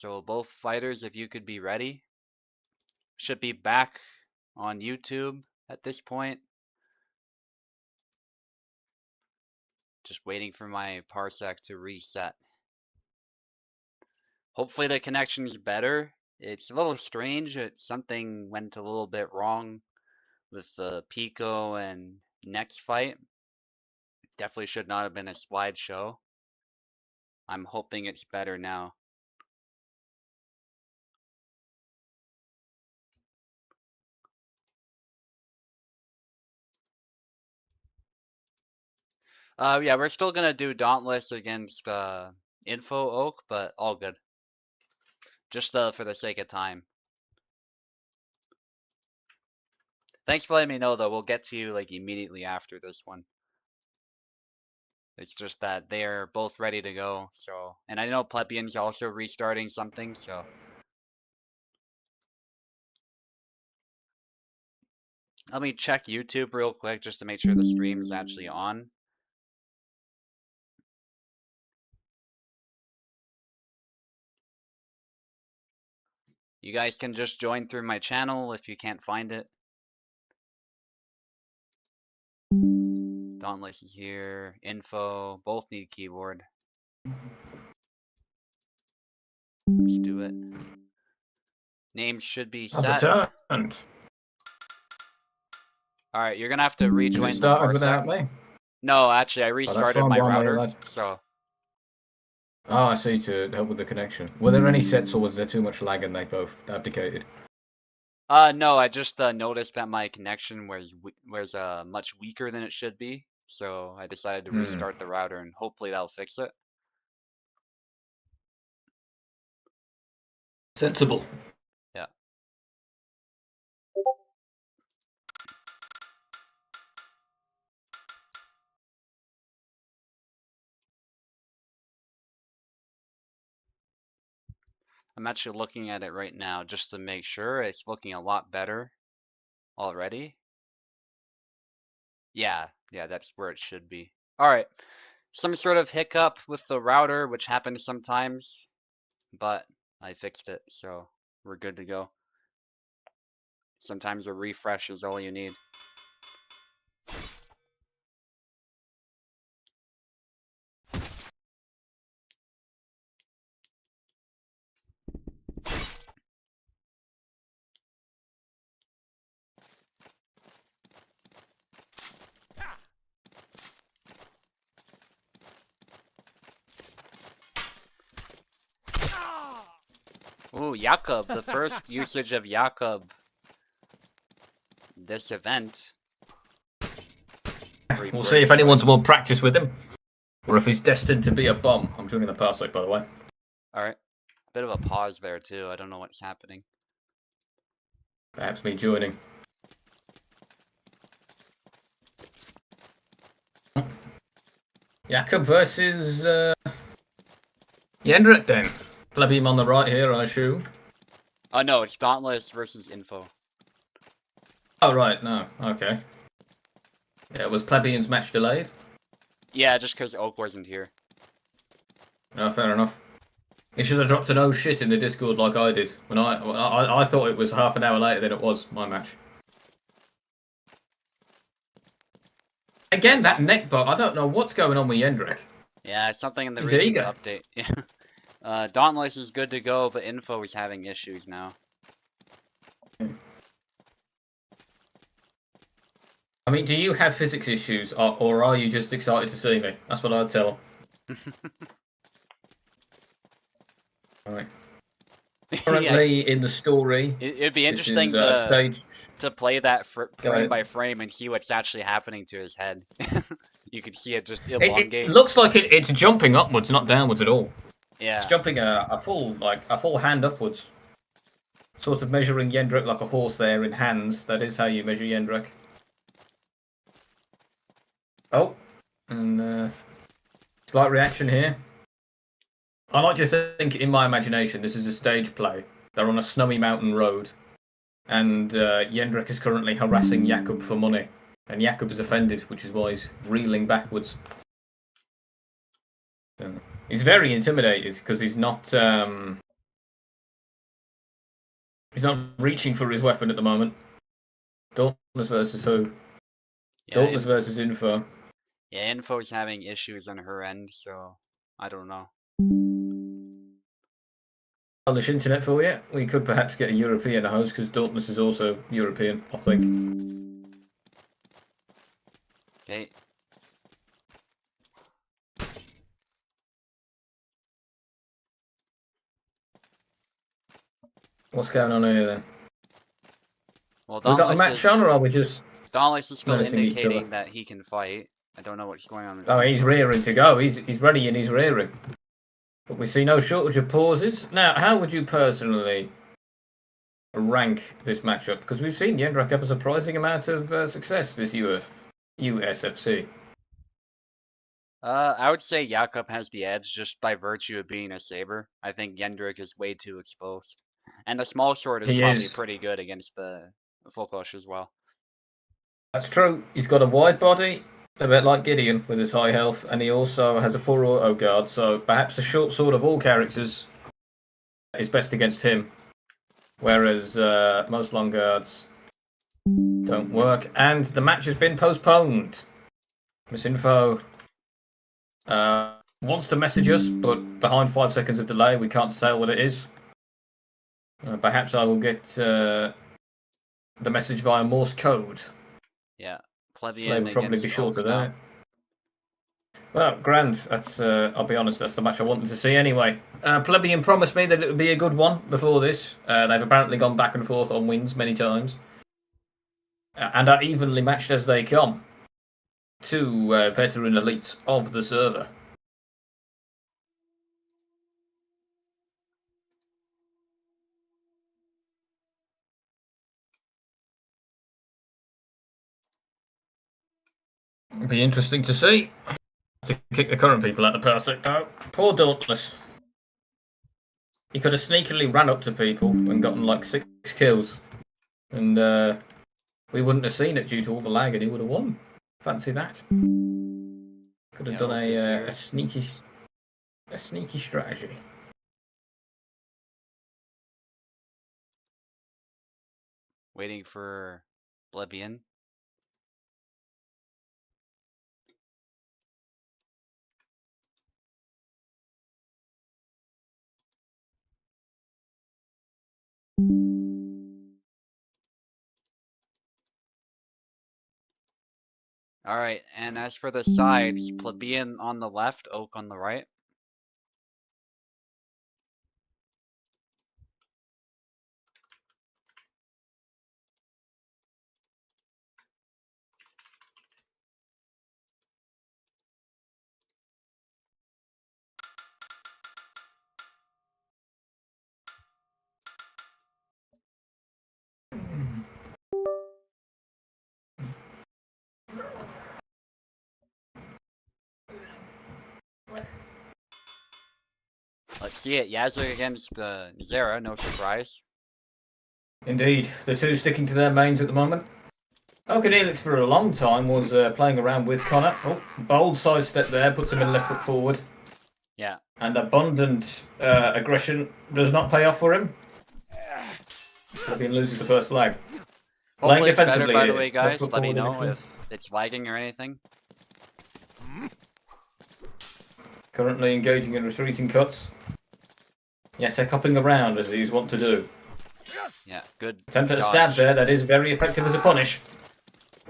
So both fighters, if you could be ready, should be back on YouTube at this point. Just waiting for my parsec to reset. Hopefully the connection is better. It's a little strange. Something went a little bit wrong with the Pico and next fight. Definitely should not have been a slideshow. I'm hoping it's better now. Yeah, we're still gonna do Dauntless against Info Oak, but all good. Just for the sake of time. Thanks for letting me know, though. We'll get to you like immediately after this one. It's just that they're both ready to go. So, and I know Plebeian's also restarting something. So, let me check YouTube real quick just to make sure the stream is actually on. You guys can just join through my channel if you can't find it. Dauntless is here. Info. Both need keyboard. Let's do it. Names should be set. Returned. All right, you're gonna have to rejoin Has it started the without parsec. me? No, actually, I restarted my router. So. Oh, I see. To help with the connection. Were there any sets, or was there too much lag and they both abdicated? No, I just noticed that my connection was much weaker than it should be, so I decided to restart the router, and hopefully that'll fix it. Sensible. Yeah. I'm actually looking at it right now just to make sure. It's looking a lot better already. Yeah, that's where it should be. All right. Some sort of hiccup with the router, which happens sometimes, but I fixed it, so we're good to go. Sometimes a refresh is all you need. Ooh, Jakob, the first usage of Jakob this event. We'll see if anyone's more practice with him, or if he's destined to be a bomb. I'm joining the parsec, by the way. Alright. Bit of a pause there, too. I don't know what's happening. Perhaps me joining. Jakob versus Jendrik then. Plebeian on the right here, I assume. Oh no, it's Dauntless versus Info. Oh right, no, okay. Yeah, was Plebeian's match delayed? Yeah, just because Oak wasn't here. No, fair enough. He should have dropped an oh shit in the Discord like I did. When I thought it was half an hour later than it was, my match. Again, that neck bug, I don't know what's going on with Jendrik. Yeah, it's something in the recent update. Yeah. Dauntless is good to go, but Info is having issues now. I mean, do you have physics issues, or are you just excited to see me? That's what I'd tell him. Alright. Currently in the story. It'd be interesting to play that frame by frame and see what's actually happening to his head. You can see it just elongate. It looks like it's jumping upwards, not downwards at all. Yeah. It's jumping a full hand upwards. Sort of measuring Jendrik like a horse there in hands. That is how you measure Jendrik. Oh, and slight reaction here. I like to think, in my imagination, this is a stage play. They're on a snowy mountain road, and Jendrik is currently harassing Jakob for money, and Jakob is offended, which is why he's reeling backwards. He's very intimidated because he's not He's not reaching for his weapon at the moment. Dauntless versus who? Yeah, Dauntless versus Info. yeah, Info's having issues on her end, so I don't know. Hellish internet for you. We could perhaps get a European host because Dauntless is also European, I think. Okay. What's going on here then? Well, We got a match on, or are we just Dauntless is still menacing each other? indicating that he can fight. I don't know what's going on. Oh, he's rearing to go. He's ready and he's rearing. But we see no shortage of pauses. Now, how would you personally rank this matchup? Because we've seen Jędrek have a surprising amount of success this USFC. I would say Jakob has the edge just by virtue of being a saber. I think Jędrek is way too exposed. And the small sword is probably pretty good against the Fokosh as well. That's true. He's got a wide body, a bit like Gideon with his high health, and he also has a poor auto guard, so perhaps the short sword of all characters is best against him. Whereas most long guards don't work. And the match has been postponed. Miss Info wants to message us, but behind 5 seconds of delay, we can't say what it is. Perhaps I will get the message via Morse code. Yeah, Plebeian will probably be shorter there. Well, grand. That's I'll be honest, that's the match I wanted to see anyway. Plebeian promised me that it would be a good one before this. They've apparently gone back and forth on wins many times. And are evenly matched as they come. Two veteran elites of the server. It'll be interesting to see. To kick the current people out of Parsec though. Poor Dauntless. He could have sneakily ran up to people and gotten like 6 kills. And we wouldn't have seen it due to all the lag and he would have won. Fancy that. Could have done a sneaky strategy. Waiting for Plebeian. Alright, and as for the sides, Plebeian on the left, Oak on the right. Let's see it. Yazoo against Zera, no surprise. Indeed, the two sticking to their mains at the moment. Hellish for a long time was playing around with Connor. Oh, bold sidestep there, puts him in left foot forward. Yeah. And abundant aggression does not pay off for him. Plebeian loses the first flag. Playing defensively, by the way, guys. Let me know if it's lagging or anything. Currently engaging in retreating cuts. Yes, they're cupping around as he's wont to do. Yeah, good. Attempt at a stab there, that is very effective as a punish.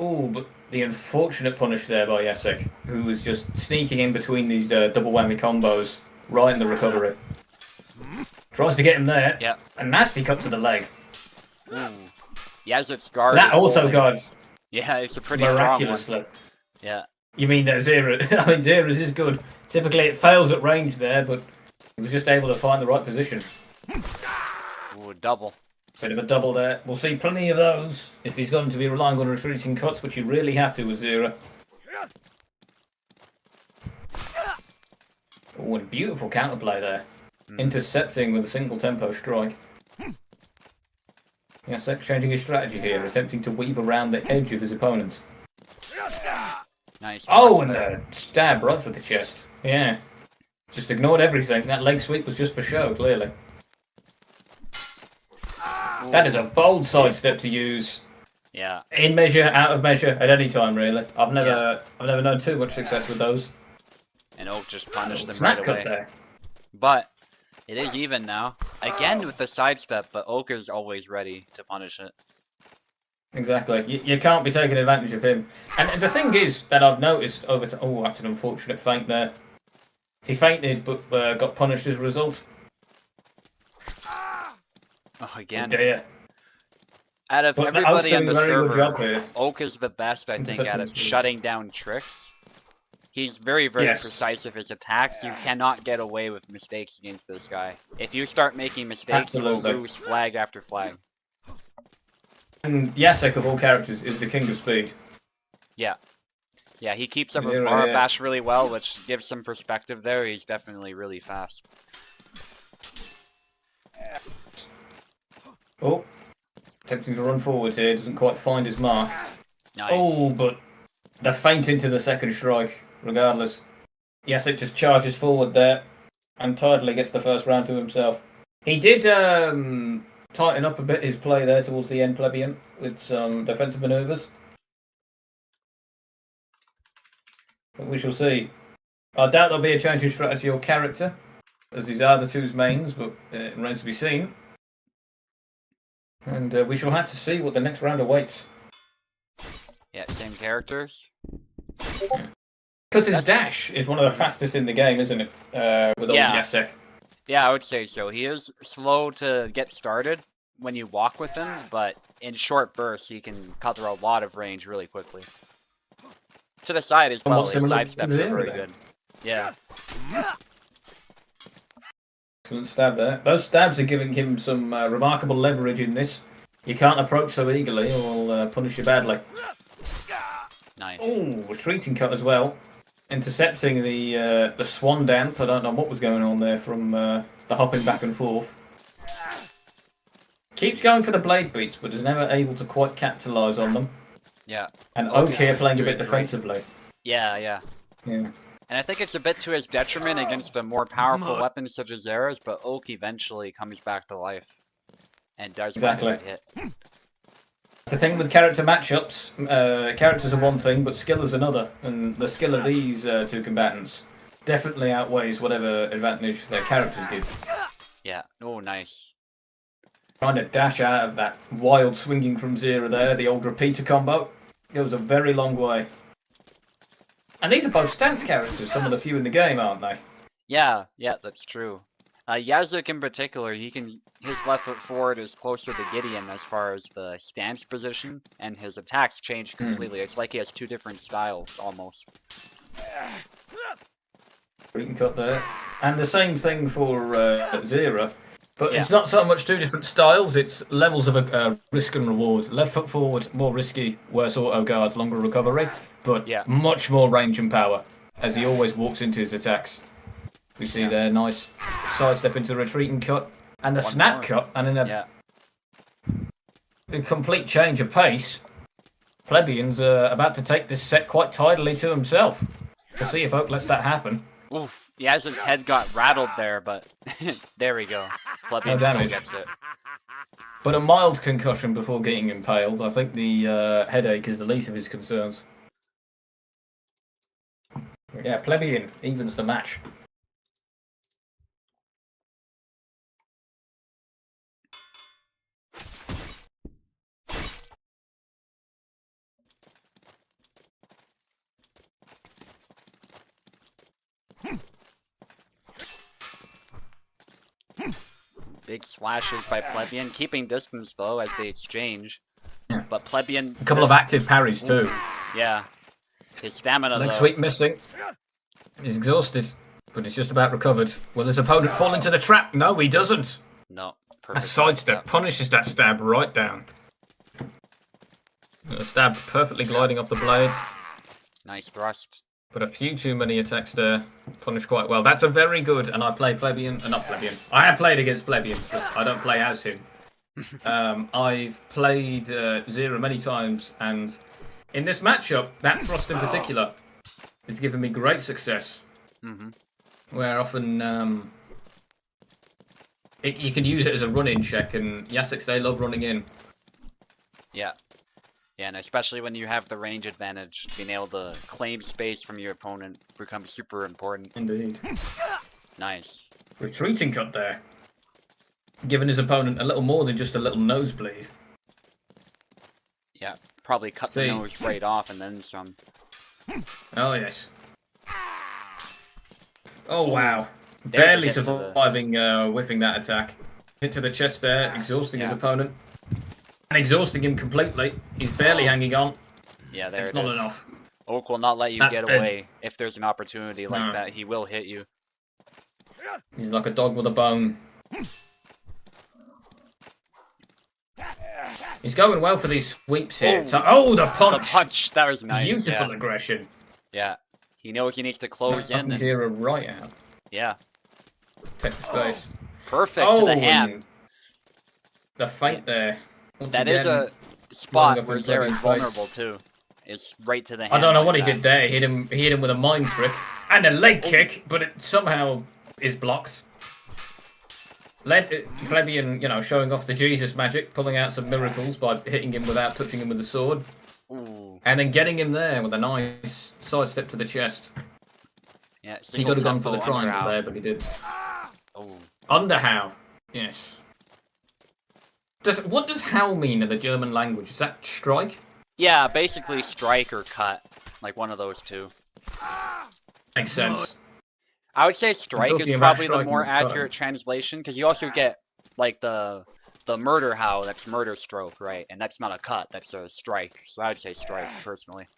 Ooh, but the unfortunate punish there by Jacek, who was just sneaking in between these double whammy combos, right in the recovery. Tries to get him there. Yeah. A nasty cut to the leg. Ooh. Yazek's guard. That also got. Yeah, it's a pretty miraculously. strong one. Yeah. You mean that Zera? I mean, Zera's is good. Typically, it fails at range there, but he was just able to find the right position. Ooh, double. Bit of a double there. We'll see plenty of those if he's going to be relying on retreating cuts, which you really have to with Zera. Oh, what a beautiful counterplay there. Intercepting with a single tempo strike. Yes, changing his strategy here, attempting to weave around the edge of his opponent. Nice. Oh, and a stab right for the chest. Yeah. Just ignored everything. That leg sweep was just for show, clearly. That is a bold sidestep to use. Yeah. In measure, out of measure, at any time, really. I've never known too much success with those. And Oak just punished them Snap right cut away. there. But it is even now. Again with the sidestep, but Oak is always ready to punish it. Exactly. You can't be taking advantage of him. And the thing is that I've noticed over time... Oh, that's an unfortunate feint there. He fainted, but got punished as a result. Oh, again. Oh dear. Out of everybody on the server, Oak is the best, I think, at shutting down tricks. He's very, very precise with his attacks. You cannot get away with mistakes against this guy. If you start making mistakes, you will lose flag after flag. And Jacek, of all characters, is the king of speed. Yeah. Yeah, he keeps up with Barabash really well, which gives some perspective there. He's definitely really fast. Oh. Attempting to run forward here, doesn't quite find his mark. Nice. Oh, but the feint into the second strike, regardless. Jacek just charges forward there, and tidily gets the first round to himself. He did tighten up a bit his play there towards the end, Plebeian, with some defensive manoeuvres. But we shall see. I doubt there'll be a change in strategy or character, as these are the two's mains, but it remains to be seen. And we shall have to see what the next round awaits. Yeah, same characters. Because his dash is one of the fastest in the game, isn't it? With old Jacek. Yeah, I would say so. He is slow to get started when you walk with him, but in short bursts, he can cover a lot of range really quickly. To the side as well, his side steps are very good. Yeah. Excellent stab there. Those stabs are giving him some remarkable leverage in this. You can't approach so eagerly, or he'll punish you badly. Nice. Oh, retreating cut as well. Intercepting the swan dance. I don't know what was going on there from the hopping back and forth. Keeps going for the blade beats, but is never able to quite capitalise on them. Yeah. And Oak here playing a bit defensively. Yeah. And I think it's a bit to his detriment against a more powerful weapon such as arrows, but Oak eventually comes back to life and does find a good hit. The thing with character matchups, characters are one thing, but skill is another, and the skill of these two combatants definitely outweighs whatever advantage their characters give. Yeah. Oh, nice. Trying to dash out of that wild swinging from zero there, the old repeater combo, goes a very long way. And these are both stance characters, some of the few in the game, aren't they? Yeah, that's true. Yazuk in particular, his left foot forward is closer to Gideon as far as the stance position, and his attacks change completely. It's like he has two different styles, almost. We can cut there. And the same thing for Zera. But it's not so much two different styles, it's levels of risk and reward. Left foot forward, more risky, worse auto guard, longer recovery, but much more range and power, as he always walks into his attacks. We see there, nice sidestep into the retreating cut, and the snap cut, and in a complete change of pace, Plebeian's about to take this set quite tidily to himself. We'll see if Oak lets that happen. Oof. Yaz's head got rattled there, but there we go. Plebeian still gets it. But a mild concussion before getting impaled. I think the headache is the least of his concerns. Yeah, Plebeian evens the match. Big slashes by Plebeian, keeping distance though as they exchange. Yeah. But Plebeian... A couple of active parries too. Yeah. His stamina Leg sweep missing. He's exhausted, but he's just about recovered. Will his opponent fall into the trap? No, he doesn't. No. A sidestep punishes that stab right down. A stab perfectly gliding off the blade. Nice thrust. But a few too many attacks there. Punished quite well. That's a very good, and I play Plebeian, not Plebeian. I have played against Plebeian, but I don't play as him. I've played Zera many times, and in this matchup, that thrust in particular has given me great success. Where often You can use it as a run-in check, and Yaseks, they love running in. Yeah. Yeah, and especially when you have the range advantage, being able to claim space from your opponent becomes super important. Indeed. Nice. Retreating cut there. Giving his opponent a little more than just a little nosebleed. Yeah, probably cut the nose right off and then some. Oh, yes. Oh, wow. There's Barely surviving, whiffing that attack. Hit to the chest there, exhausting his opponent. And exhausting him completely. He's barely hanging on. Yeah, there it's it not is. enough. Oak will not let you get away. If there's an opportunity like that, he will hit you. He's like a dog with a bone. He's going well for these sweeps here. The punch! The punch! That was nice. Beautiful aggression. Yeah. He knows he needs to close in. And zero right out. Yeah. Take the space. Perfect to the hand. The feint there. That is a spot where Zera is vulnerable too. Is right to the hand. I don't know what he did there. He hit him with a mind trick and a leg kick, but it somehow is blocked. Plebeian, showing off the Jesus magic, pulling out some miracles by hitting him without touching him with the sword. Ooh. And then getting him there with a nice sidestep to the chest. Yeah, he could have gone for the triangle there, but he didn't. Oh. Underhow. Yes. What does how mean in the German language? Is that strike? Yeah, basically strike or cut. Like one of those two. Makes sense. I would say strike is probably the more accurate translation, because you also get, like, the murder howl, that's murder stroke, right? And that's not a cut, that's a strike. So I would say strike, personally.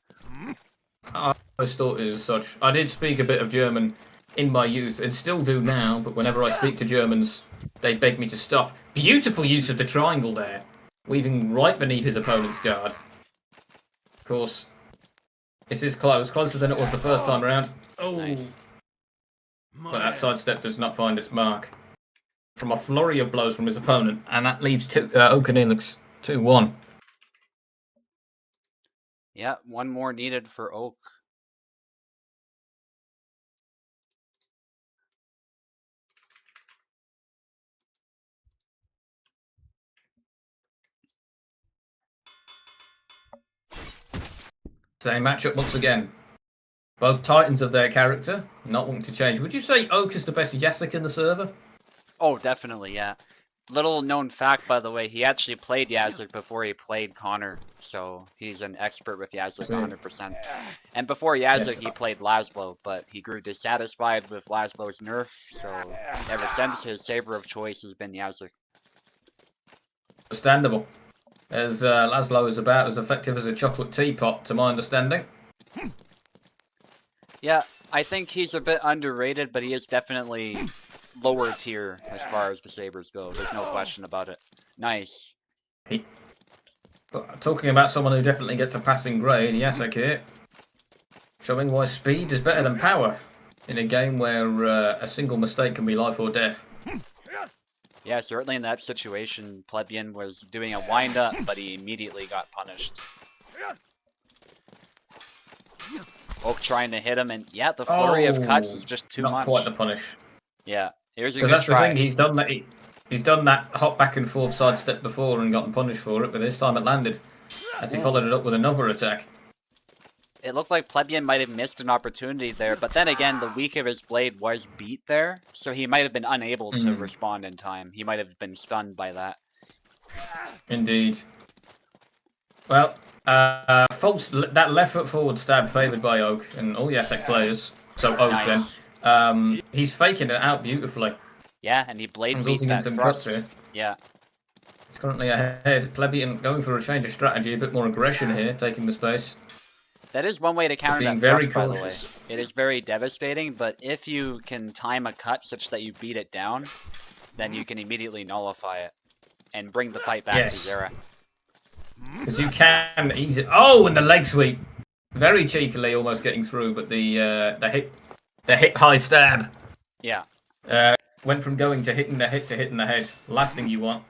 I always thought it was as such. I did speak a bit of German in my youth, and still do now, but whenever I speak to Germans, they beg me to stop. Beautiful use of the triangle there, weaving right beneath his opponent's guard. Of course, this is close, closer than it was the first time around. Oh, nice. But that sidestep does not find its mark. From a flurry of blows from his opponent, and that leaves Oakenilix 2-1. Yeah, one more needed for Oak. Same matchup once again. Both titans of their character, not wanting to change. Would you say Oak is the best Yasek in the server? Oh, definitely, yeah. Little known fact, by the way, he actually played Yazlik before he played Connor, so he's an expert with Yazlik 100%. And before Yazlik, he played Laszlo, but he grew dissatisfied with Laszlo's nerf, so ever since, his saber of choice has been Yazlik. Understandable. As Laszlo is about as effective as a chocolate teapot, to my understanding. Yeah, I think he's a bit underrated, but he is definitely lower tier as far as the sabers go. There's no question about it. Nice. But talking about someone who definitely gets a passing grade, Yasek here, showing why speed is better than power in a game where a single mistake can be life or death. Yeah, certainly in that situation, Plebeian was doing a wind-up, but he immediately got punished. Oak trying to hit him, and yeah, the flurry of cuts is just too much. Not quite the punish. Yeah, here's a good try. Because that's the thing, he's done that hop back and forth sidestep before and gotten punished for it, but this time it landed, as he followed it up with another attack. It looked like Plebeian might have missed an opportunity there, but then again, the weak of his blade was beat there, so he might have been unable to respond in time. He might have been stunned by that. Indeed. Well, that left foot forward stab favoured by Oak and all Yasek players. So Oak then. He's faking it out beautifully. Yeah, and he blade beat that thrust. Yeah. He's currently ahead. Plebeian going for a change of strategy, a bit more aggression here, taking the space. That is one way to counter that thrust, by the way. It is very devastating, but if you can time a cut such that you beat it down, then you can immediately nullify it and bring the fight back to Zera. Because you can easily... Oh, and the leg sweep! Very cheekily almost getting through, but the hip high stab. Yeah. Went from going to hitting the hip to hitting the head. Last thing you want.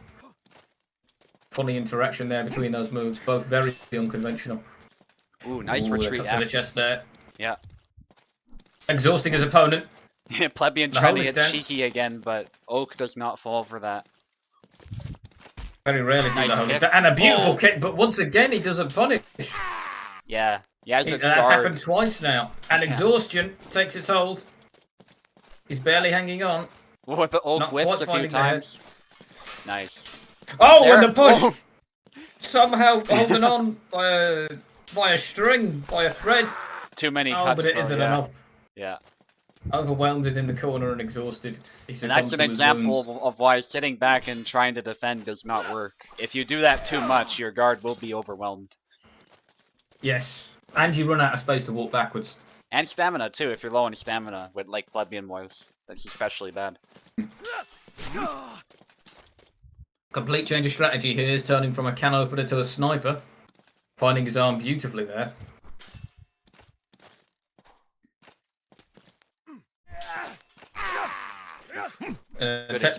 Funny interaction there between those moves, both very unconventional. Ooh, nice retreat. Cut to the chest there. Yeah. Exhausting his opponent. Plebeian The trying to Hellish get dance. cheeky again, but Oak does not fall for that. Very rarely see Nice the Hellish kick. dance. And a beautiful Oh. kick, but once again, he doesn't punish. Yeah, as it's That's guard. happened twice now. And exhaustion takes its hold. He's barely hanging on. But Oak Not whiffs quite a few finding the head. times. Nice. Oh, There. and the push! Oh. Somehow holding on by a string, by a thread. Too many Oh, cuts, but it though, isn't yeah. enough. Yeah. Overwhelmed and in the corner and exhausted. And that's an example of why sitting back and trying to defend does not work. If you do that too much, your guard will be overwhelmed. Yes. And you run out of space to walk backwards. And stamina, too, if you're low on stamina, with like Plebeian was. That's especially bad. Complete change of strategy here is turning from a can opener to a sniper. Finding his arm beautifully there.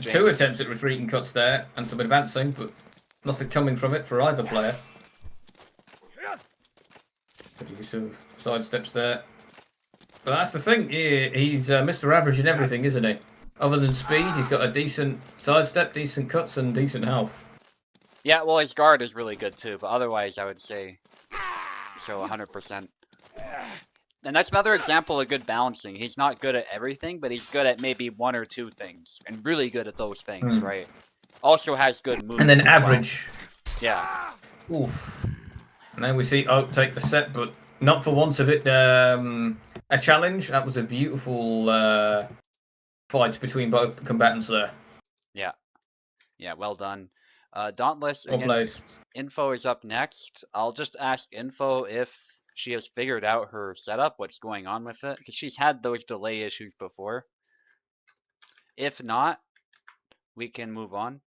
Two attempts at retreating cuts there, and some advancing, but nothing coming from it for either player. Good use of sidesteps there. But that's the thing, he's Mr. Average in everything, isn't he? Other than speed, he's got a decent sidestep, decent cuts, and decent health. Yeah, well, his guard is really good too, but otherwise I would say so 100%. And that's another example of good balancing. He's not good at everything, but he's good at maybe one or two things, and really good at those things, right? Also has good moves. And then average. Well. Yeah. Oof. And then we see Oak take the set, but not for once of it a challenge. That was a beautiful fight between both combatants there. Yeah. Yeah, well done. Dauntless Well against Info is up next. I'll just ask Info if she has figured out her setup, what's going on with it, because she's had those delay issues before. If not, we can move on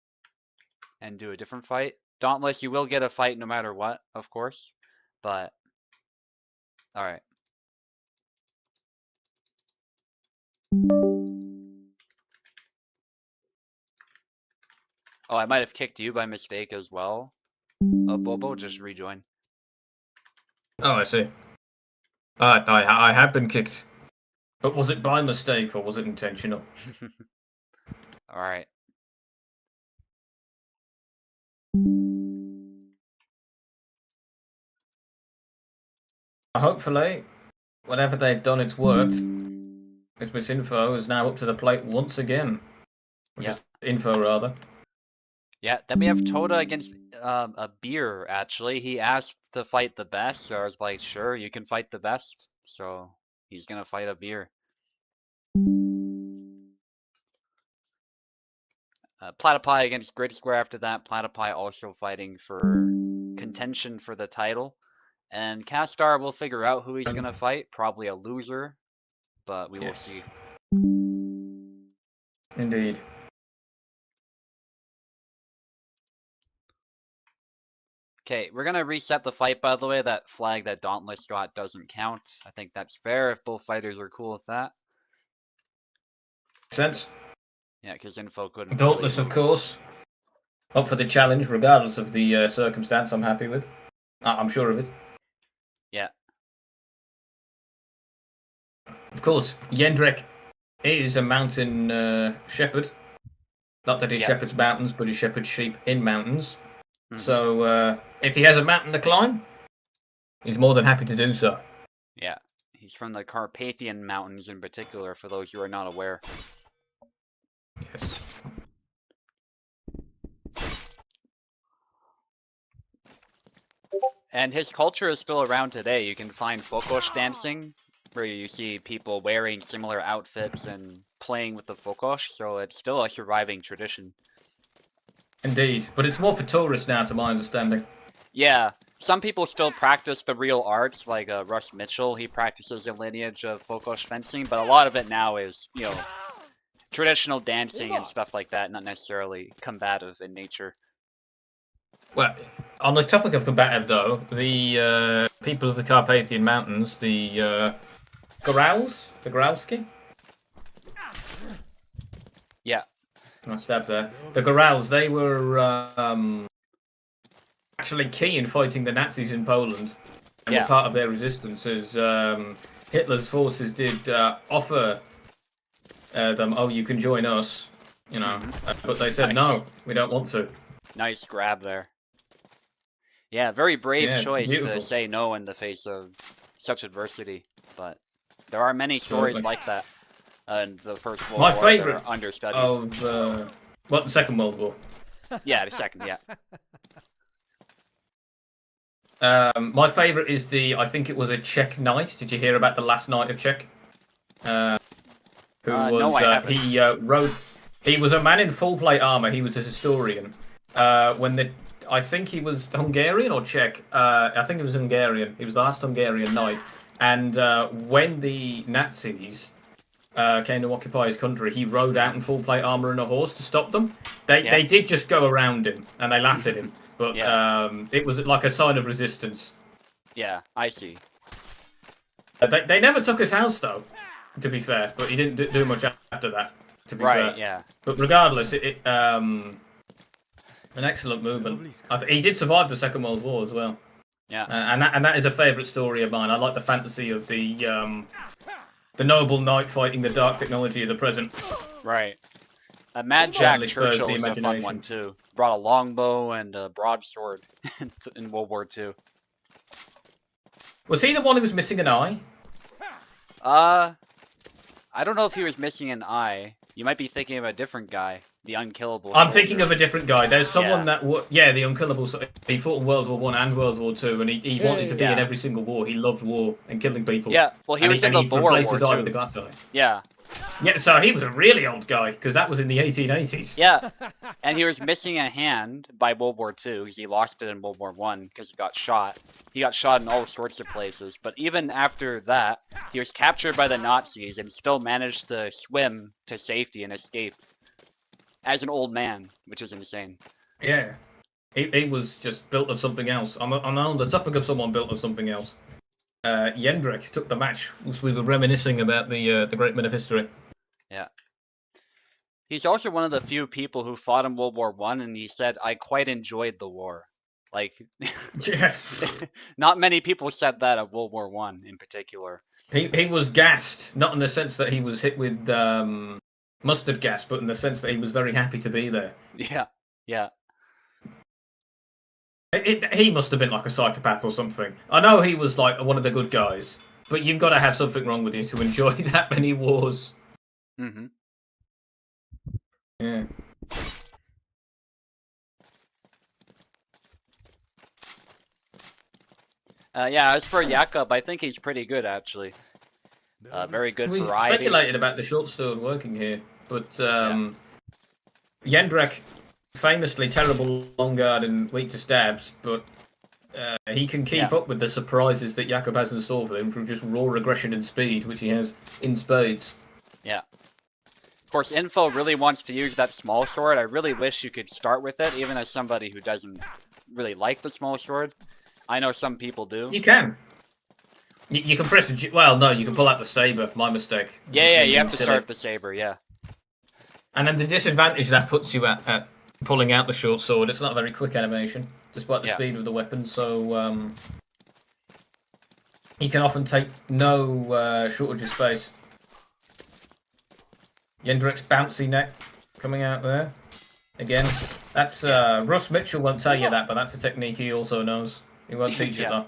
and do a different fight. Dauntless, you will get a fight no matter what, of course, but alright. Oh, I might have kicked you by mistake as well. Oh, Bobo, just rejoin. Oh, I see. I have been kicked. But was it by mistake or was it intentional? Alright. Hopefully, whatever they've done, it's worked. This Miss Info is now up to the plate once again. Just Info, rather. Yeah, then we have Toda against a beer, actually. He asked to fight the best, so I was like, sure, you can fight the best. So he's gonna fight a beer. Platypi against Grid Square after that. Platypi also fighting for contention for the title. And Castar will figure out who he's gonna fight. Probably a loser, but we will see. Indeed. Okay, we're gonna reset the fight, by the way. That flag that Dauntless got doesn't count. I think that's fair if both fighters are cool with that. Sense. Yeah, because Info couldn't. Dauntless, of course. Up for the challenge, regardless of the circumstance. I'm happy with. I'm sure of it. Yeah. Of course, Yendrek is a mountain shepherd. Not that he shepherds mountains, but he shepherds sheep in mountains. Mm-hmm. So if he has a mountain to climb, he's more than happy to do so. Yeah, he's from the Carpathian Mountains in particular, for those who are not aware. Yes. And his culture is still around today. You can find Fokosh dancing, where you see people wearing similar outfits and playing with the Fokosh, so it's still a surviving tradition. Indeed, but it's more for tourists now, to my understanding. Yeah, some people still practice the real arts, like Russ Mitchell. He practices a lineage of Fokosh fencing, but a lot of it now is, you know, traditional dancing and stuff like that, not necessarily combative in nature. Well, on the topic of combative, though, the people of the Carpathian Mountains, the Gorals, the Goralski? Yeah. I stabbed there. The Gorals, they were actually key in fighting the Nazis in Poland, and were part of their resistance, as Hitler's forces did offer them, oh, you can join us, you know. But they said, Nice. no, we don't want to. Nice grab there. Yeah, very brave Yeah, choice beautiful. to say no in the face of such adversity. But there are many stories Absolutely. like that in the First World My War that favourite are understudied. of, the Second World War. Yeah, the second, yeah. My favourite is I think it was a Czech knight. Did you hear about the last knight of Czech? Who was, No, I haven't. he was a man in full plate armour. He was a historian. I think he was Hungarian or Czech. I think he was Hungarian. He was the last Hungarian knight. And when the Nazis came to occupy his country, he rode out in full plate armour and a horse to stop them. They did just go around him and they laughed at him. But it was like a sign of resistance. Yeah, I see. They never took his house, though, to be fair. But he didn't do much after that, to be fair. Right, yeah. But regardless, an excellent movement. He did survive the Second World War as well. Yeah. And that is a favourite story of mine. I like the fantasy of the noble knight fighting the dark technology of the present. Right. Mad Jack Certainly spurs Churchill the was a fun imagination. one, too. Brought a longbow and a broadsword in World War II. Was he the one who was missing an eye? I don't know if he was missing an eye. You might be thinking of a different guy. The unkillable I'm soldier. thinking of a different guy. There's someone the unkillable. He fought in World War One and World War Two, and he wanted to be in every single war. He loved war and killing people. Yeah, well, he was in the Boer War replaced his eye too. with a glass eye. Yeah. Yeah, so he was a really old guy because that was in the 1880s. Yeah, and he was missing a hand by World War II because he lost it in World War One because he got shot. He got shot in all sorts of places. But even after that, he was captured by the Nazis and still managed to swim to safety and escape as an old man, which is insane. Yeah, he was just built of something else. On the topic of someone built of something else. Jendrik took the match whilst we were reminiscing about the great men of history. Yeah. He's also one of the few people who fought in World War One, and he said, "I quite enjoyed the war." Like, Yeah. not many people said that of World War One in particular. He was gassed, not in the sense that he was hit with mustard gas, but in the sense that he was very happy to be there. Yeah, yeah. He must have been like a psychopath or something. I know he was like one of the good guys, but you've got to have something wrong with you to enjoy that many wars. Mm-hmm. Yeah. Yeah, as for Jakob, I think he's pretty good, actually. Very good We variety. speculated about the short sword working here, but Jendrik, famously terrible long guard and weak to stabs, but he can keep up with the surprises that Jakob has in store for him through just raw aggression and speed, which he has in spades. Yeah. Of course, Info really wants to use that small sword. I really wish you could start with it, even as somebody who doesn't really like the small sword. I know some people do. You can. You can press the... Well, no, you can pull out the saber. My mistake. Yeah, you have to start with the saber, yeah. And then the disadvantage that puts you at pulling out the short sword, it's not a very quick animation, despite the speed of the weapon, so he can often take no shortage of space. Jendrik's bouncy neck coming out there. Again, that's Russ Mitchell won't tell you that, but that's a technique he also knows. He won't teach it though.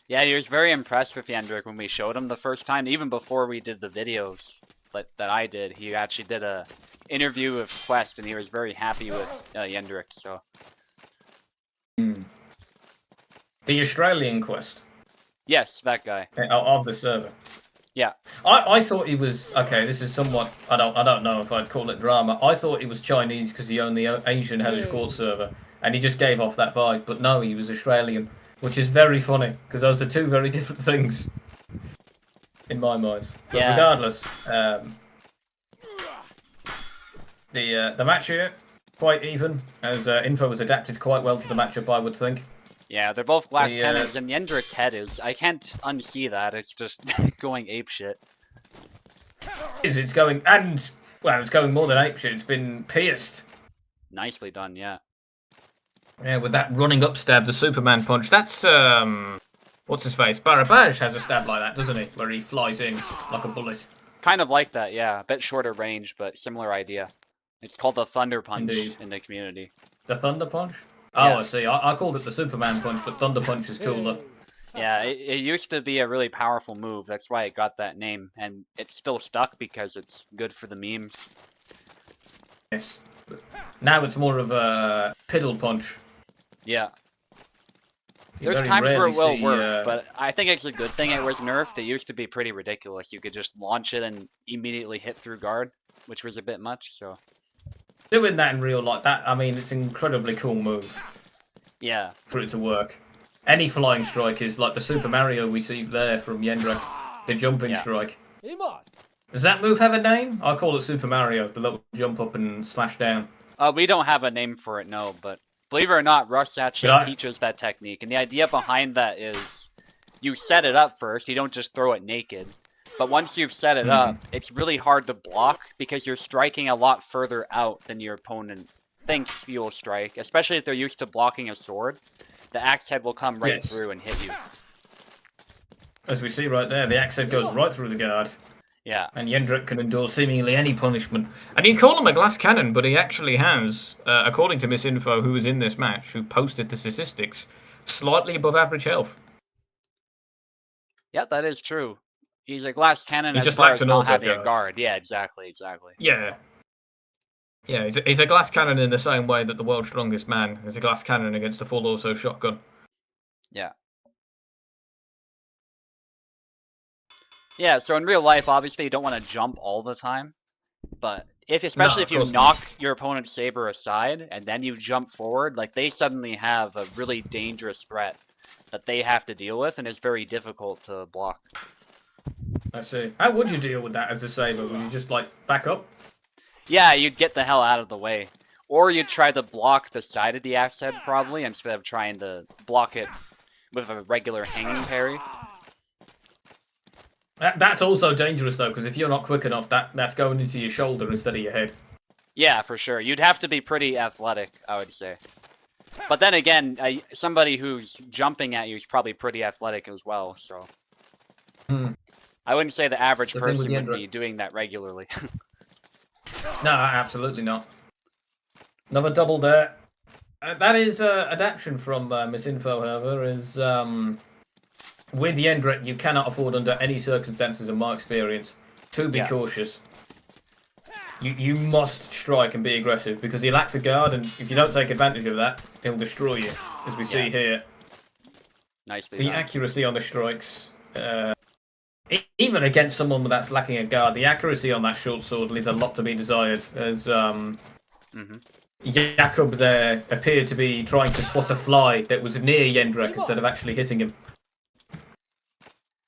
Yeah, he was very impressed with Jendrik when we showed him the first time, even before we did the videos that I did. He actually did a interview with Quest, and he was very happy with Jendrik. So. The Australian Quest. Yes, that guy. Of the server. Yeah. I thought he was okay. This is somewhat. I don't know if I'd call it drama. I thought he was Chinese because he owned the Asian Hellish Quart server, and he just gave off that vibe. But no, he was Australian, which is very funny because those are two very different things in my mind. But regardless, the match here quite even, as Info was adapted quite well to the matchup, I would think. Yeah, they're both glass cannons, and Jendrik's head is... I can't unsee that, it's just going apeshit. It's going... And, well, it's going more than apeshit, it's been pierced. Nicely done, yeah. Yeah, with that running up stab, the Superman punch. That's what's his face? Barabaj has a stab like that, doesn't he? Where he flies in like a bullet. Kind of like that, yeah. A bit shorter range, but similar idea. It's called the Thunder Punch Indeed. in the community. The Thunder Punch? Oh, Yeah. I see. I called it the Superman Punch, but Thunder Punch is cooler. Yeah, it used to be a really powerful move. That's why it got that name, and it's still stuck because it's good for the memes. Yes. But now it's more of a piddle punch. Yeah. You There's very times where it rarely will see, work, but I think it's a good thing it was nerfed. It used to be pretty ridiculous. You could just launch it and immediately hit through guard, which was a bit much, so. doing that in real life, I mean, it's an incredibly cool move Yeah. for it to work. Any flying strike is like the Super Mario we see there from Yendrek, the jumping strike. Does that move have a name? I call it Super Mario, the little jump up and slash down. We don't have a name for it, no, but believe it or not, Rust actually teaches that technique, and the idea behind that is you set it up first, you don't just throw it naked. But once you've set it up, it's really hard to block because you're striking a lot further out than your opponent thinks you'll strike, especially if they're used to blocking a sword. The axe head will come right through and hit you. As we see right there, the axe head goes right through the guard. Yeah. And Yendrek can endure seemingly any punishment. And you call him a glass cannon, but he actually has, according to Misinfo, who was in this match, who posted the statistics, slightly above average health. Yeah, that is true. He's a glass cannon He as just far lacks as an not auto having a guard. guard. Yeah, exactly. Yeah. Yeah, he's a glass cannon in the same way that the world's strongest man is a glass cannon against a full auto shotgun. Yeah. Yeah, so in real life, obviously you don't want to jump all the time, but especially if you knock your opponent's saber aside and then you jump forward, like they suddenly have a really dangerous threat that they have to deal with, and it's very difficult to block. I see. How would you deal with that as a saber? Would you just like back up? Yeah, you'd get the hell out of the way. Or you'd try to block the side of the axe head, probably, instead of trying to block it with a regular hanging parry. That's also dangerous, though, because if you're not quick enough, that's going into your shoulder instead of your head. Yeah, for sure. You'd have to be pretty athletic, I would say. But then again, somebody who's jumping at you is probably pretty athletic as well, so... I wouldn't say the average person would be doing that regularly. No, absolutely not. Another double there. That is adaptation from Misinfo, however, is with Yendrek, you cannot afford under any circumstances, in my experience, to be cautious. You must strike and be aggressive because he lacks a guard, and if you don't take advantage of that, he'll destroy you, as we see here. Nicely the done. Accuracy on the strikes, even against someone that's lacking a guard, the accuracy on that short sword leaves a lot to be desired, as Jakob there appeared to be trying to swat a fly that was near Yendrek instead of actually hitting him.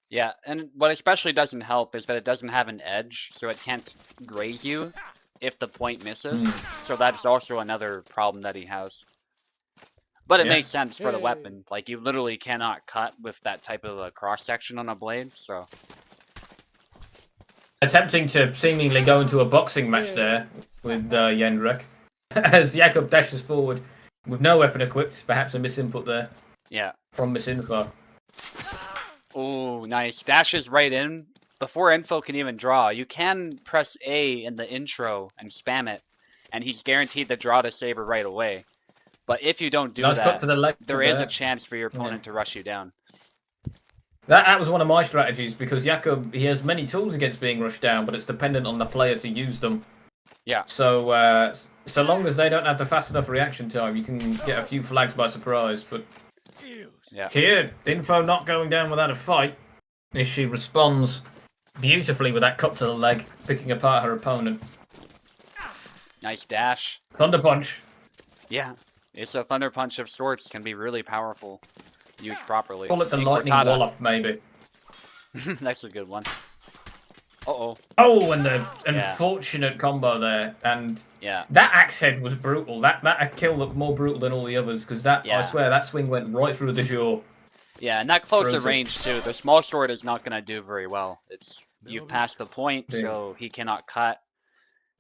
Yeah, and what especially doesn't help is that it doesn't have an edge, so it can't graze you if the point misses. So that's also another problem that he has. But it makes sense for the weapon. Like, you literally cannot cut with that type of a cross-section on a blade, so... Attempting to seemingly go into a boxing match there with Yendrek, as Jakob dashes forward with no weapon equipped, perhaps a misinput there. Yeah. From Misinfo. Oh, nice. Dashes right in. Before info can even draw, you can press A in the intro and spam it, and he's guaranteed to draw the saber right away. But if you don't do that, there is a chance for your opponent to rush you down. That was one of my strategies, because Jakob, he has many tools against being rushed down, but it's dependent on the player to use them. Yeah. So, so long as they don't have the fast enough reaction time, you can get a few flags by surprise, but... Yeah. Here, Info not going down without a fight, as she responds beautifully with that cut to the leg, picking apart her opponent. Nice dash. Thunder Punch. Yeah, it's a Thunder Punch of sorts, can be really powerful, used properly. Call it the Lightning Wallop, maybe. That's a good one. Uh-oh. Oh, and the unfortunate combo there, and that axe head was brutal. That kill looked more brutal than all the others, because I swear, that swing went right through the jaw. Yeah, and that closer range, too. The small sword is not going to do very well. You've passed the point, so he cannot cut.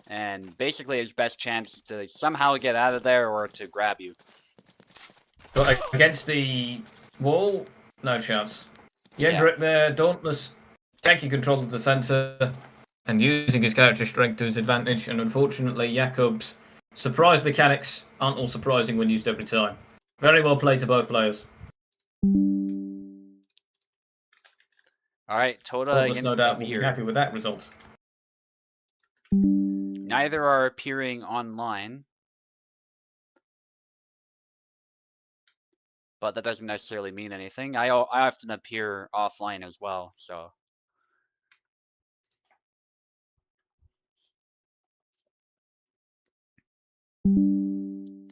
And basically his best chance to somehow get out of there or to grab you. But against the wall, No chance. Yeah. Jendrik there, dauntless, taking control of the centre and using his character strength to his advantage. And unfortunately, Jakob's surprise mechanics aren't all surprising when used every time. Very well played to both players. All right, Toda Dauntless, no against doubt, will be Abir. happy with that result. Neither are appearing online, but that doesn't necessarily mean anything. I often appear offline as well, so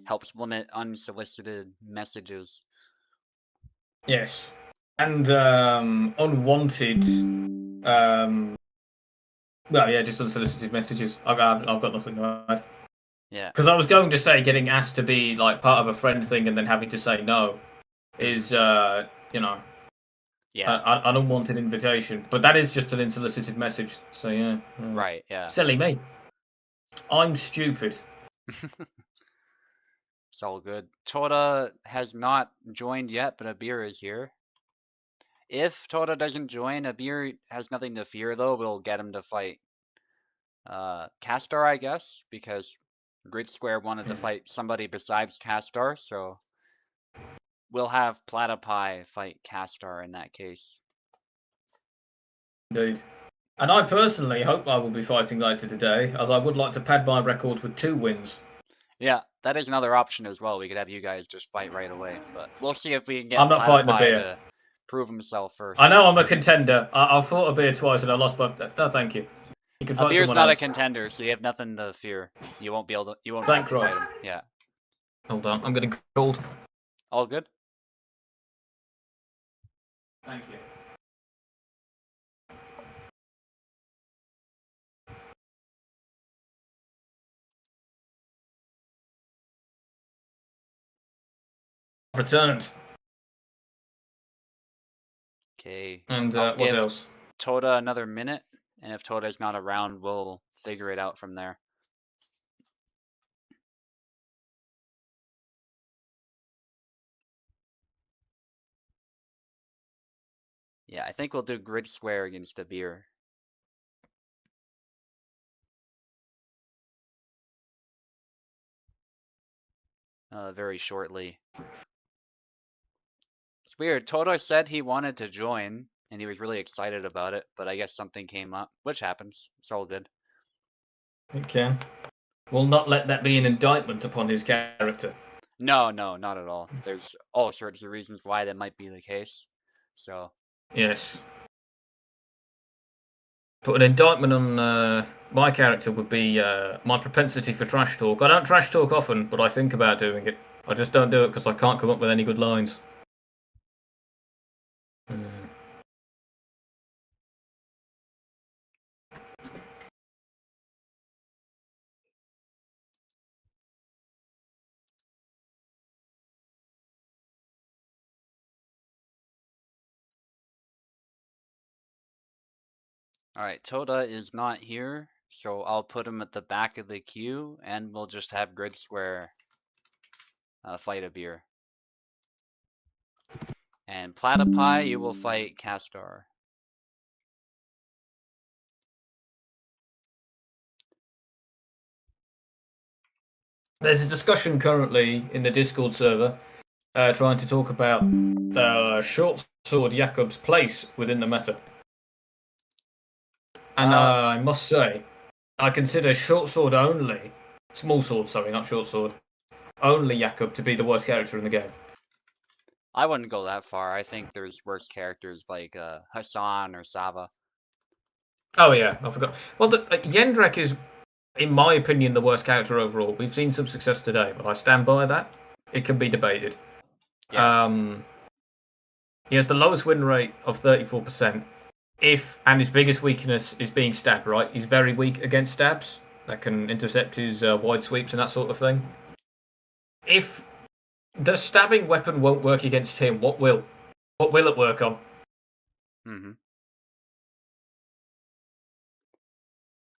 helps limit unsolicited messages. Yes. And unwanted, well, yeah, just unsolicited messages. I've got nothing to add. Yeah. Because I was going to say getting asked to be like part of a friend thing and then having to say no is, you know, Yeah. an unwanted invitation. But that is just an unsolicited message. So yeah. Right, yeah. Silly me. I'm stupid. It's all good. Toda has not joined yet, but Abir is here. If Toda doesn't join, Abir has nothing to fear though. We'll get him to fight Castar, I guess, because Grid Square wanted to fight somebody besides Castar, so we'll have Platypie fight Castar in that case. Indeed. And I personally hope I will be fighting later today, as I would like to pad my record with 2 wins. Yeah, that is another option as well. We could have you guys just fight right away, but we'll see if we can I'm get not fighting a Platypie beer. to prove himself first. I know I'm a contender. I've fought a beer twice and I lost both. No, thank you. You can fight Abir's someone not a else. contender, so you have nothing to fear. You won't be able to. You won't Thank have to fight Christ. him. Yeah. Hold on, I'm getting cold. All good. Thank you. Returned. Okay. And I'll what give else? Toda another minute, and if Toda's not around, we'll figure it out from there. Yeah, I think we'll do Grid Square against Abir. Very shortly. It's weird. Toda said he wanted to join, and he was really excited about it, but I guess something came up, which happens. It's all good. Okay. We'll not let that be an indictment upon his character. No, no, not at all. There's all sorts of reasons why that might be the case. So, Yes. But an indictment on my character would be my propensity for trash talk. I don't trash talk often, but I think about doing it. I just don't do it because I can't come up with any good lines. alright, Toda is not here, so I'll put him at the back of the queue, and we'll just have Grid Square fight Abir. And Platypie, you will fight Castar. There's a discussion currently in the Discord server trying to talk about short sword Jakob's place within the meta. And I must say, I consider short sword only, small sword, sorry, not short sword, only Jakob to be the worst character in the game. I wouldn't go that far. I think there's worse characters like Hassan or Sava. Oh yeah, I forgot. Well, Jendrik is, in my opinion, the worst character overall. We've seen some success today, but I stand by that. It can be debated. Yeah. He has the lowest win rate of 34%. And his biggest weakness is being stabbed, right? He's very weak against stabs that can intercept his wide sweeps and that sort of thing. If the stabbing weapon won't work against him, what will? What will it work on?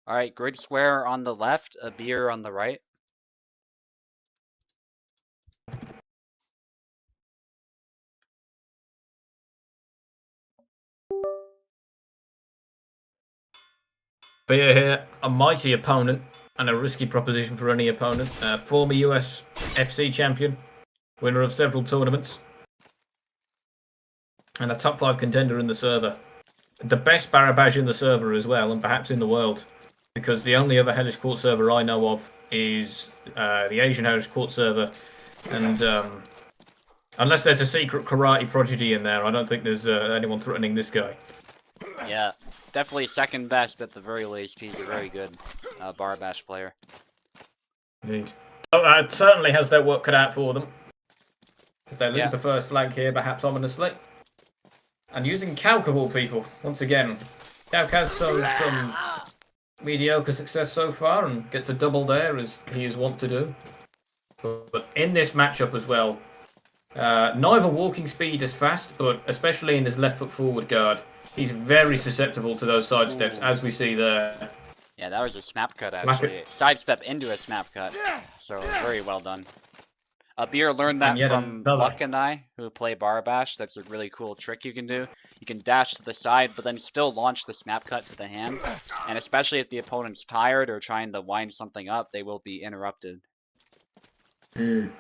Alright, Grid Square on the left, Abir on the right. Beer here, a mighty opponent and a risky proposition for any opponent. Former USFC champion, winner of several tournaments, and a top 5 contender in the server. The best Barabaj in the server as well, and perhaps in the world, because the only other Hellish Quart server I know of is the Asian Hellish Quart server, and unless there's a secret karate prodigy in there, I don't think there's anyone threatening this guy. Yeah, definitely second best at the very least. He's a very good Barbash player. Indeed. Oh, it certainly has their work cut out for them. As they lose the first flag here, perhaps ominously. And using Calc of all people, once again. Calc has some mediocre success so far and gets a double there, as he is wont to do. But in this matchup as well, neither walking speed is fast, but especially in his left foot forward guard, he's very susceptible to those sidesteps, as we see there. Yeah, that was a snap cut, actually. Sidestep into a snap cut. So, very well done. Beer learned that from Luck and I, who play Barbash. That's a really cool trick you can do. You can dash to the side, but then still launch the snap cut to the hand. And especially if the opponent's tired or trying to wind something up, they will be interrupted. And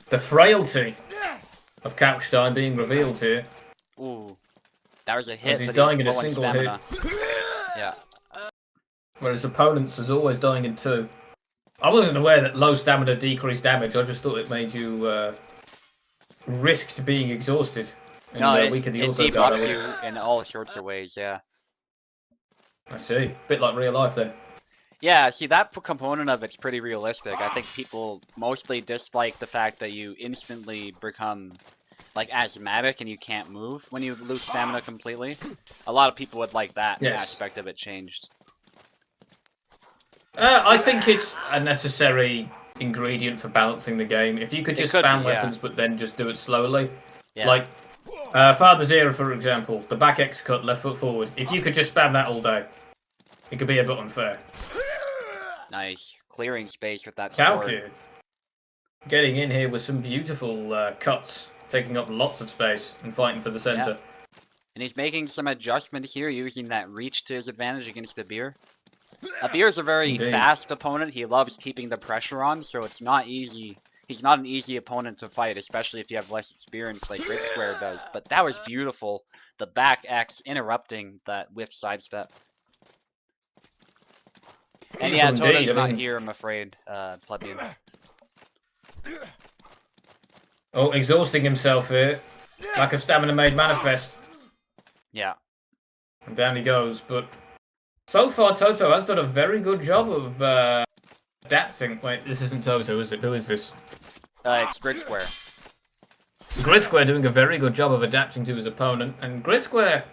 the frailty of Kalkstein being revealed here. Ooh. That was a hit, as he's dying in a single stamina. hit. Yeah. Whereas opponents is always dying in 2. I wasn't aware that low stamina decreased damage. I just thought it made you risked being exhausted. And, no, it debuffs you in all sorts of ways, yeah. I see. Bit like real life then. Yeah, see, that component of it's pretty realistic. I think people mostly dislike the fact that you instantly become, like, asthmatic and you can't move when you lose stamina completely. A lot of people would like that aspect of it changed. I think it's a necessary ingredient for balancing the game. If you could just spam weapons but then just do it slowly. Yeah. Like, Father Zero, for example, the back X cut, left foot forward. If you could just spam that all day, it could be a bit unfair. Nice. Clearing space with that sword. Getting in here with some beautiful cuts, taking up lots of space and fighting for the center. Yeah. And he's making some adjustments here, using that reach to his advantage against Abir. Abir's a very fast opponent. He loves keeping the pressure on, so it's not easy. He's not an easy opponent to fight, especially if you have less experience like Grid Square does. But that was beautiful. The back X interrupting that whiff sidestep. And yeah, Toto's not here, I'm afraid, Plebeian. Oh, exhausting himself here. Lack of stamina made manifest. Yeah. And down he goes, but so far Toto has done a very good job of adapting. Wait, this isn't Toto, is it? Who is this? It's Grid Square. Grid Square doing a very good job of adapting to his opponent, and Grid Square,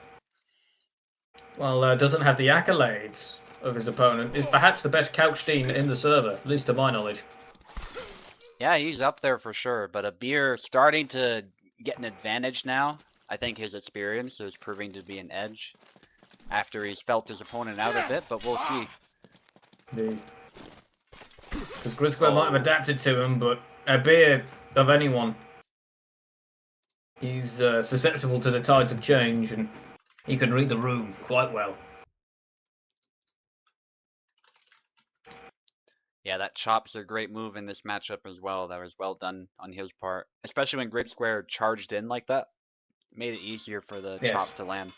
well, doesn't have the accolades of his opponent, is perhaps the best Kalkstein in the server, at least to my knowledge. Yeah, he's up there for sure, but Abir starting to get an advantage now. I think his experience is proving to be an edge after he's felt his opponent out a bit, but we'll see. Indeed. Because Grid Square might have adapted to him, but Abir, of anyone, he's susceptible to the tides of change, and he can read the room quite well. Yeah, that chop's a great move in this matchup as well. That was well done on his part. Especially when Grid Square charged in like that. Made it easier for the chop to land.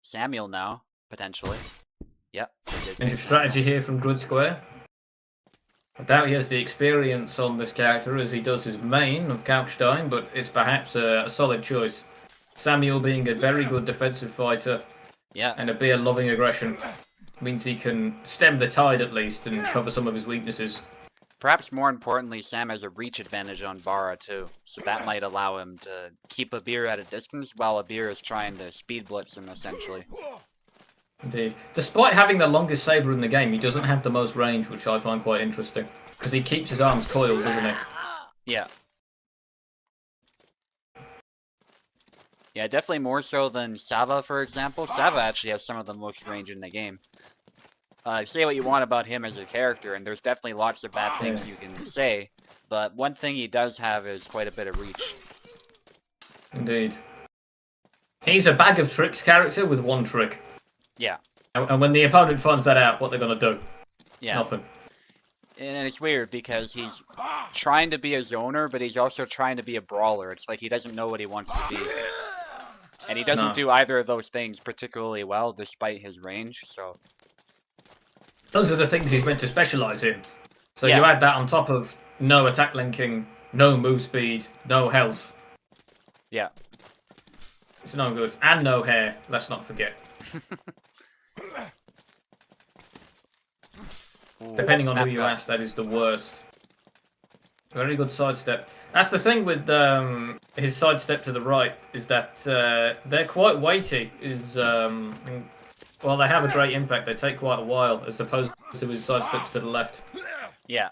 Samuel now, potentially. Yep. Into strategy here from Grid Square. I doubt he has the experience on this character as he does his main of Kalkstein, but it's perhaps a solid choice. Samuel being a very good defensive fighter. Yeah. And Abir loving aggression means he can stem the tide at least and cover some of his weaknesses. Perhaps more importantly, Sam has a reach advantage on Bara too, so that might allow him to keep Abir at a distance while Abir is trying to speed blitz him essentially. Indeed. Despite having the longest saber in the game, he doesn't have the most range, which I find quite interesting. Because he keeps his arms coiled, doesn't he? Yeah. Yeah, definitely more so than Sava, for example. Sava actually has some of the most range in the game. Say what you want about him as a character, and there's definitely lots of bad things you can say, But one thing he does have is quite a bit of reach. Indeed. He's a bag of tricks character with one trick. Yeah. And when the opponent finds that out, what they're going to do? Yeah. Nothing. And it's weird because he's trying to be a zoner, but he's also trying to be a brawler. It's like he doesn't know what he wants to be. And he doesn't do either of those things particularly well, despite his range, so... Those are the things he's meant to specialise in. So Yeah. you add that on top of no attack linking, no move speed, no health. Yeah. It's no good. And no hair, let's not forget. Ooh, Depending on who you cut. ask, that is the worst. Very good sidestep. That's the thing with his sidestep to the right, is that they're quite weighty. Well, they have a great impact. They take quite a while, as opposed to his sidesteps to the left. Yeah.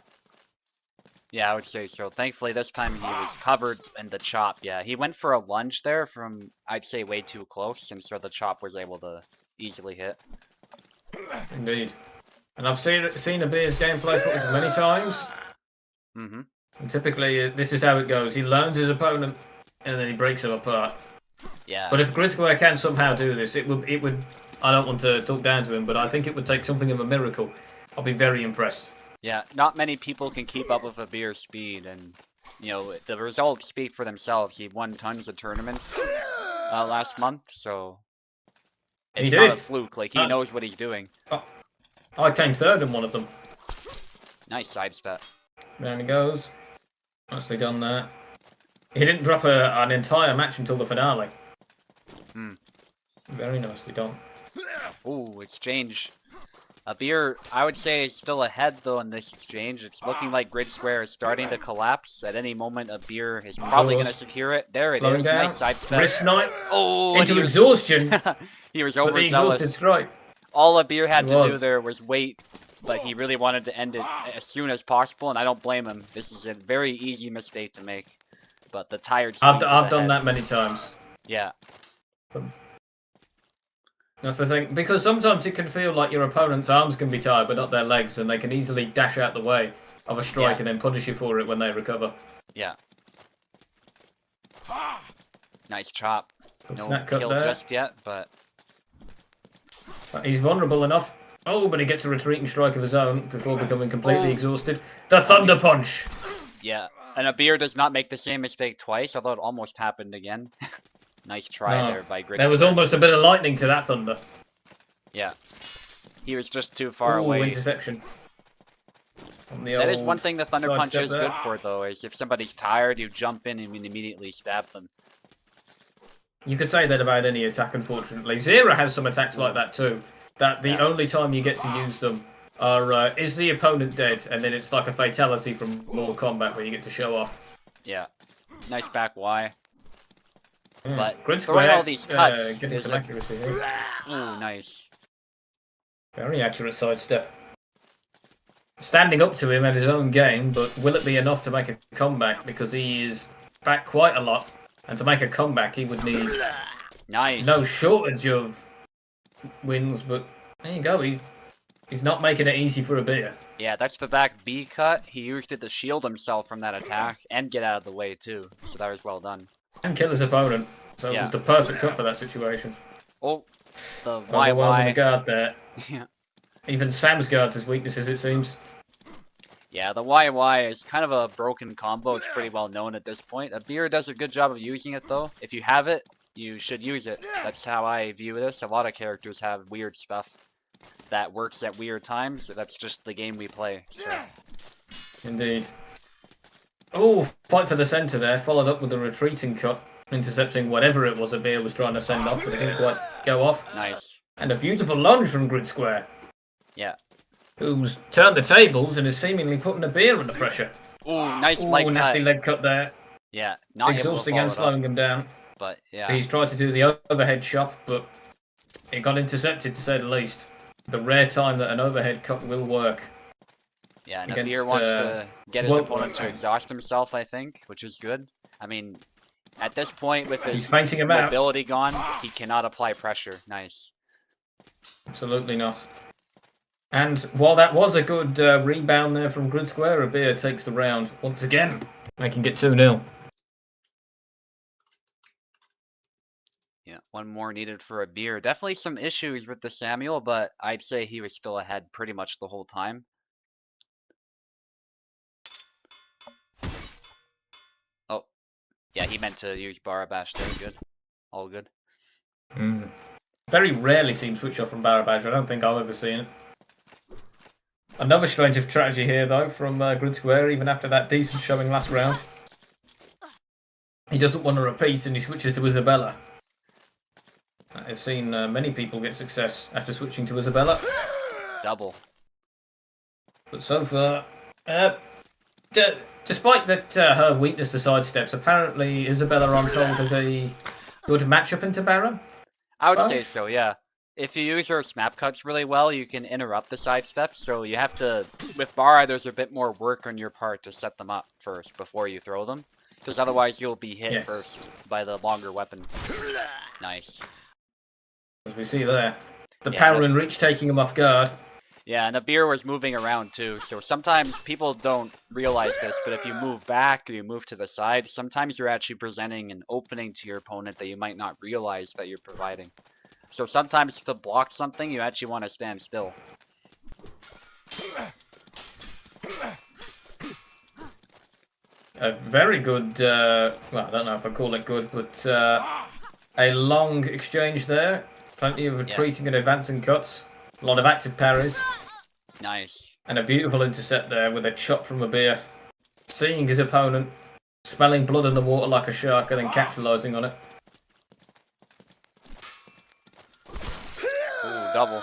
Yeah, I would say so. Thankfully, this time he was covered in the chop. Yeah, he went for a lunge there from, I'd say, way too close, and so the chop was able to easily hit. Indeed. And I've seen Abir's gameplay footage many times. Mm-hmm. And typically, this is how it goes. He learns his opponent, and then he breaks him apart. Yeah. But if Gridquare can somehow do this, it would. I don't want to talk down to him, but I think it would take something of a miracle. I'll be very impressed. Yeah, not many people can keep up with Abir's speed, and, you know, the results speak for themselves. He won tons of tournaments last month, so it's not a fluke. Like, he knows what he's doing. I came third in one of them. Nice sidestep. There he goes. Nicely done that. He didn't drop an entire match until the finale. Hmm. Very nicely done. Ooh, exchange. Abir, I would say, is still ahead, though, in this exchange. It's looking like Grid Square is starting to collapse. At any moment, Abir is probably going to secure it. There it is. Down. Nice sidestep. Wrist snipe. Oh, into exhaustion. He was But the overzealous. exhausted strike. All Abir had to do there was wait, but he really wanted to end it as soon as possible, and I don't blame him. This is a very easy mistake to make. But the tired I've done that many times. Yeah. That's the thing, because sometimes it can feel like your opponent's arms can be tired, but not their legs, and they can easily dash out the way of a strike and then punish you for it when they recover. Yeah. Nice chop. No kill there. just yet, but... He's vulnerable enough. Oh, but he gets a retreating strike of his own before becoming completely exhausted. The Thunder Punch! Yeah, and Abir does not make the same mistake twice, although it almost happened again. Nice try there by Grid. There was almost a bit of lightning to that thunder. Yeah. He was just too far away. Interception. That is one thing the Thunder Punch is good for, though, is if somebody's tired, you jump in and immediately stab them. You could say that about any attack, unfortunately. Zera has some attacks like that too. That the only time you get to use them are is the opponent dead, and then it's like a fatality from Mortal Kombat where you get to show off. Yeah. Nice back Y. But Grid throwing Square, all these cuts getting some accuracy here. Ooh, nice. Very accurate sidestep. Standing up to him at his own game, but will it be enough to make a comeback? Because he is back quite a lot, and to make a comeback he would need no shortage of wins, but there you go, he's not making it easy for Abir. Yeah, that's the back B cut. He used it to shield himself from that attack and get out of the way too, so that was well done. And kill his opponent, so it was the perfect cut for that situation. Oh, the YY. YY. The guard there. Yeah. Even Sam's guards his weaknesses, it seems. Yeah, the YY is kind of a broken combo. It's pretty well known at this point. Abir does a good job of using it, though. If you have it, you should use it. That's how I view this. A lot of characters have weird stuff that works at weird times. That's just the game we play. So. Indeed. Oh, fight for the center there, followed up with a retreating cut, intercepting whatever it was Abir was trying to send off, but it didn't quite go off. Nice. And a beautiful lunge from Grid Square. Yeah. Who's turned the tables and is seemingly putting Abir under pressure. Ooh, nice leg cut. Nasty leg cut there. Yeah, not exhausting and slowing him down. But yeah. He's tried to do the overhead chop, but it got intercepted to say the least. The rare time that an overhead cut will work. Yeah, and Abir wants to get his opponent to exhaust himself, I think, which is good. I mean, at this point, with his mobility gone, he cannot apply pressure. Nice. Absolutely not. And while that was a good rebound there from Grid Square, a beer takes the round once again, making it 2-0. Yeah, one more needed for a beer. Definitely some issues with the Samuel, but I'd say he was still ahead pretty much the whole time. Oh, yeah, he meant to use Barabash there. Good. All good. Very rarely seen switch off from Barabash. I don't think I've ever seen it. Another strange strategy here, though, from Grid Square, even after that decent showing last round. He doesn't want to repeat, and he switches to Isabella. I've seen many people get success after switching to Isabella. Double. But so far, despite that her weakness to sidesteps, apparently Isabella, I'm told, is a good matchup into Barra. I would say so, yeah. If you use her snap cuts really well, you can interrupt the sidesteps, so you have to... With Barra, there's a bit more work on your part to set them up first before you throw them. Because otherwise you'll be hit first by the longer weapon. Nice. As we see there. The power and reach taking him off guard. Yeah, and the beer was moving around too, so sometimes people don't realize this, but if you move back or you move to the side, sometimes you're actually presenting an opening to your opponent that you might not realize that you're providing. So sometimes to block something, you actually want to stand still. A very good, well, I don't know if I call it good, but a long exchange there. Plenty of retreating and advancing cuts. A lot of active parries. Nice. And a beautiful intercept there with a shot from a beer. Seeing his opponent, smelling blood in the water like a shark, and then capitalising on it. Ooh, double.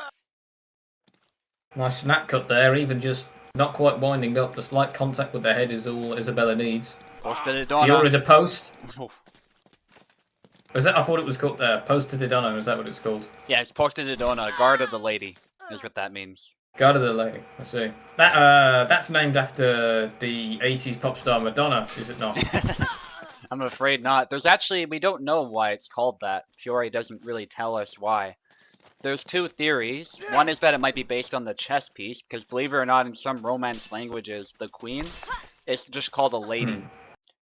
Nice snap cut there, even just not quite winding up. The slight contact with the head is all Isabella needs. Fiore to post. Was that? I thought it was called post to Didona. Is that what it's called? Yeah, it's post to Didona. Guard of the lady is what that means. Guard of the lady. I see. That that's named after the 80s pop star Madonna, is it not? I'm afraid not. There's actually, we don't know why it's called that. Fiore doesn't really tell us why. There's two theories. One is that it might be based on the chess piece, because believe it or not, in some Romance languages, the queen is just called a lady.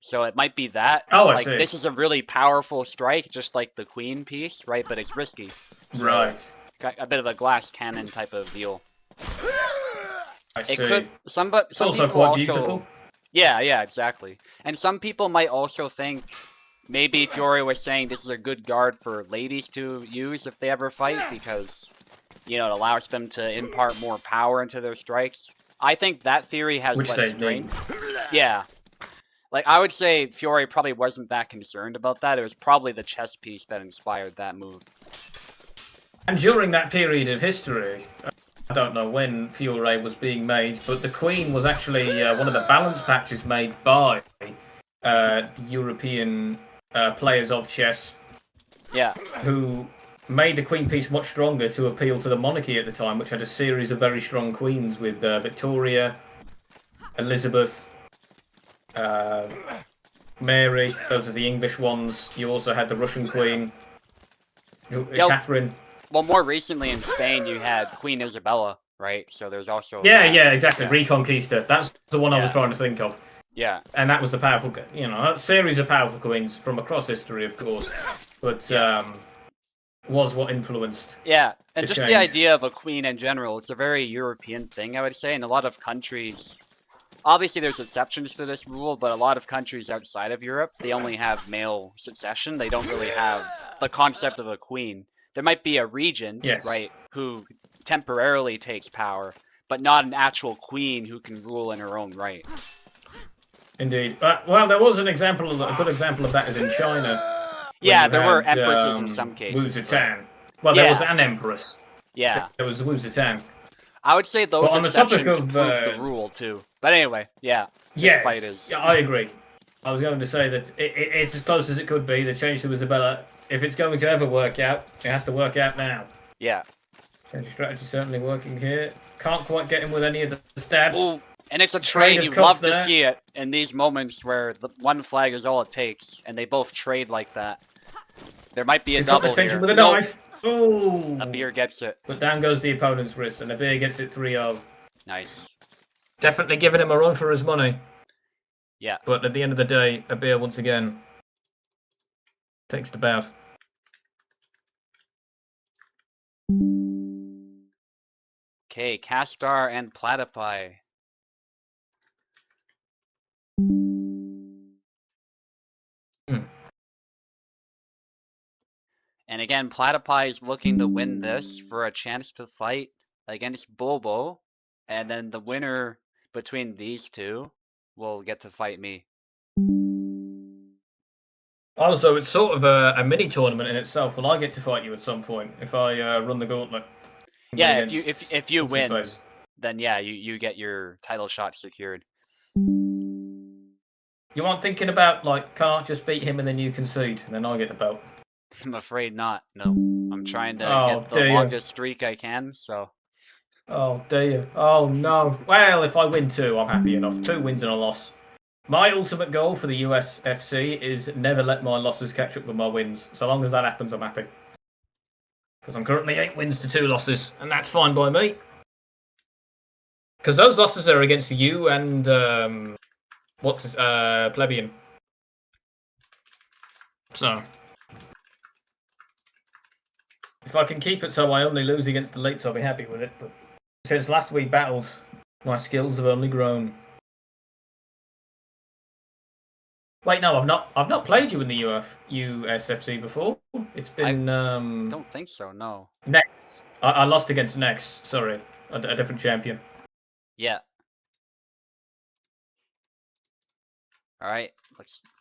So it might be that. Oh, I see. This is a really powerful strike, just like the queen piece, right? But it's risky. So right. Got a bit of a glass cannon type of deal. I see. Some it's also people quite beautiful. Yeah, exactly. And some people might also think maybe Fiore was saying this is a good guard for ladies to use if they ever fight because, you know, it allows them to impart more power into their strikes. I think that theory has less strength. Yeah. Like, I would say Fiore probably wasn't that concerned about that. It was probably the chess piece that inspired that move. And during that period of history, I don't know when Fiore was being made, but the Queen was actually one of the balance patches made by European players of chess. Yeah. Who made the Queen piece much stronger to appeal to the monarchy at the time, which had a series of very strong queens with Victoria, Elizabeth, Mary. Those are the English ones. You also had the Russian Queen, Catherine. Well, more recently in Spain, you had Queen Isabella, right? So there's also... Yeah, exactly. Yeah. Reconquista. That's the one I was trying to think of. Yeah. And that was the powerful, you know, that series of powerful queens from across history, of course. But was what influenced. Yeah, and just the idea of a queen in general, it's a very European thing, I would say. In a lot of countries, obviously there's exceptions to this rule, but a lot of countries outside of Europe, they only have male succession. They don't really have the concept of a queen. There might be a regent, right, who temporarily takes power, but not an actual queen who can rule in her own right. Indeed. Well, there was a good example of that is in China. Yeah, there were empresses in some cases. Wu Zetian. Well, there was an empress. Yeah. There was Wu Zetian. I would say those exceptions prove the rule, too. But anyway, yeah. Yeah, I agree. I was going to say that it's as close as it could be. The change to Isabella, if it's going to ever work out, it has to work out now. Yeah. Change of strategy certainly working here. Can't quite get him with any of the stabs. Ooh, and it's a trade. You love to see it in these moments where the one flag is all it takes, and they both trade like that. There might be a double here. With a knife. Ooh! A beer gets it. But down goes the opponent's wrist, and the beer gets it 3-0. Nice. Definitely giving him a run for his money. Yeah. But at the end of the day, a beer once again takes the bout. Okay, Castar and Platypi. And again, Platypi is looking to win this for a chance to fight against Bulbo, and then the winner between these two will get to fight me. Also, it's sort of a mini tournament in itself. Will I get to fight you at some point if I run the gauntlet? Yeah, if you win, then yeah, you get your title shot secured. You aren't thinking about, like, can't I just beat him and then you concede, and then I get the belt? I'm afraid not. No. I'm trying to get the longest streak I can, so. Oh, dear. Oh, no. Well, if I win 2, I'm happy enough. 2 wins and a loss. My ultimate goal for the USFC is never let my losses catch up with my wins. So long as that happens, I'm happy. Because I'm currently 8 wins to 2 losses, and that's fine by me. Because those losses are against you and, Plebeian. So, if I can keep it so I only lose against the elites, I'll be happy with it. But since last week battled, my skills have only grown. Wait, no, I've not played you in the USFC before. It's been I don't think so. No. Next. I lost against Nex. Sorry, a different champion. Yeah. All right.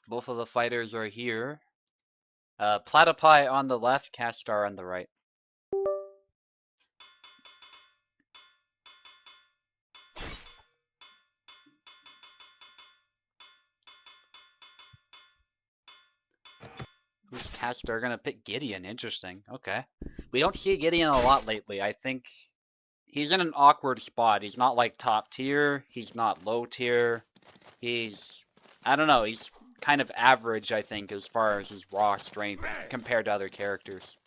Both of the fighters are here. Platypi on the left, Castar on the right. Who's Castar gonna pick? Gideon? Interesting. Okay. We don't see Gideon a lot lately. I think he's in an awkward spot. He's not like top tier. He's not low tier. I don't know. He's kind of average, I think, as far as his raw strength compared to other characters.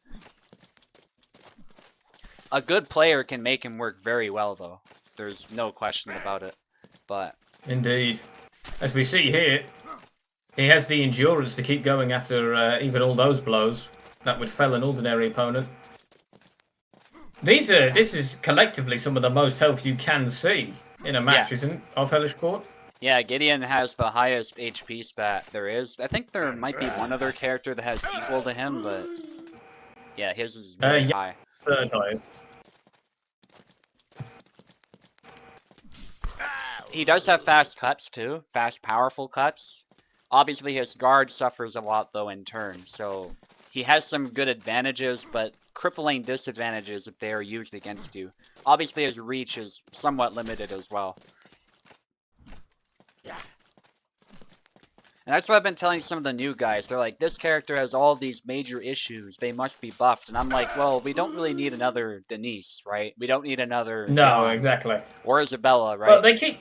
A good player can make him work very well, though. There's no question about it. But indeed, as we see here, he has the endurance to keep going after even all those blows that would fell an ordinary opponent. This is collectively some of the most health you can see in a match, isn't it, of Hellish Quart? Yeah, Gideon has the highest HP stat there is. I think there might be one other character that has equal to him, but yeah, his is very high. Third highest. He does have fast cuts too, fast, powerful cuts. Obviously, his guard suffers a lot though in turn, so he has some good advantages, but crippling disadvantages if they are used against you. Obviously, his reach is somewhat limited as well. Yeah. And that's what I've been telling some of the new guys. They're like, this character has all these major issues. They must be buffed. And I'm like, well, we don't really need another Denise, right? We don't need another... No, exactly. Or Isabella, right? Well, they keep...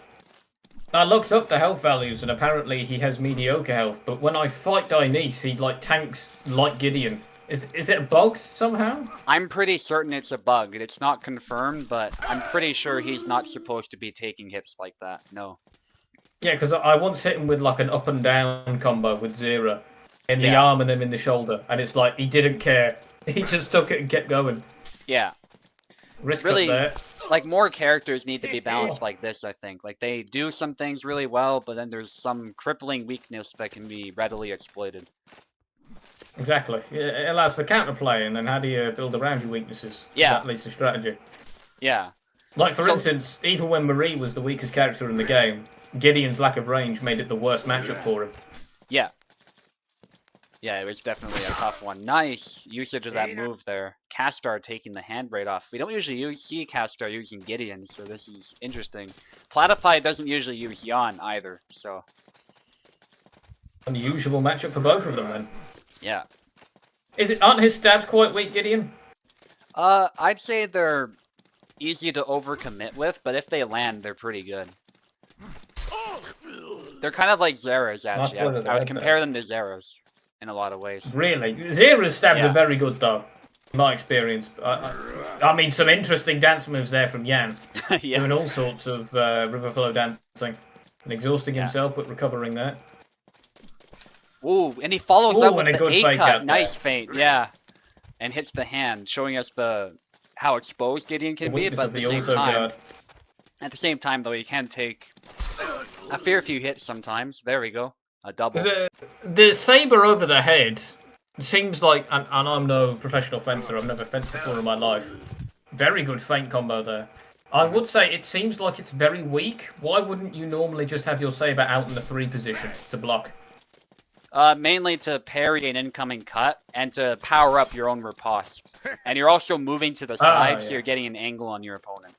I looked up the health values, and apparently he has mediocre health. But when I fight Denise, he, like, tanks like Gideon. Is it a bug somehow? I'm pretty certain it's a bug. It's not confirmed, but I'm pretty sure he's not supposed to be taking hits like that. No. Yeah, because I once hit him with like an up and down combo with Zera in the arm and then in the shoulder, and it's like he didn't care. He just took it and kept going. Yeah. Risk really, up there. Like more characters need to be balanced like this, I think. Like they do some things really well, but then there's some crippling weakness that can be readily exploited. Exactly. It allows for counterplay, and then how do you build around your weaknesses? Yeah. That leads to strategy. Yeah. Like for instance, even when Marie was the weakest character in the game, Gideon's lack of range made it the worst matchup for him. Yeah. Yeah, it was definitely a tough one. Nice usage of that move there. Castar taking the handbraid off. We don't usually see Castar using Gideon, so this is interesting. Platypi doesn't usually use Yawn either, so... Unusual matchup for both of them then. Yeah. Aren't his stats quite weak, Gideon? I'd say they're easy to overcommit with, but if they land, they're pretty good. They're kind of like Zera's, actually. I would compare them to Zera's in a lot of ways. Really? Zera's stabs are very good, though. my experience. I mean, some interesting dance moves there from Yan, Yeah, doing all sorts of river flow dancing and exhausting yeah. himself, but recovering there. Ooh, and he follows up Ooh, with and a the good A fake cut. out there. Nice feint, yeah. And hits the hand, showing us how exposed Gideon The can be, weakness but of the also guard. at the same time though, he can take a fair few hits sometimes. There we go. A double. The saber over the head seems like, and I'm no professional fencer, I've never fenced before in my life. Very good feint combo there. I would say it seems like it's very weak. Why wouldn't you normally just have your saber out in the 3 position to block? Mainly to parry an incoming cut and to power up your own riposte. And you're also moving to the side, so you're getting an angle on your opponent.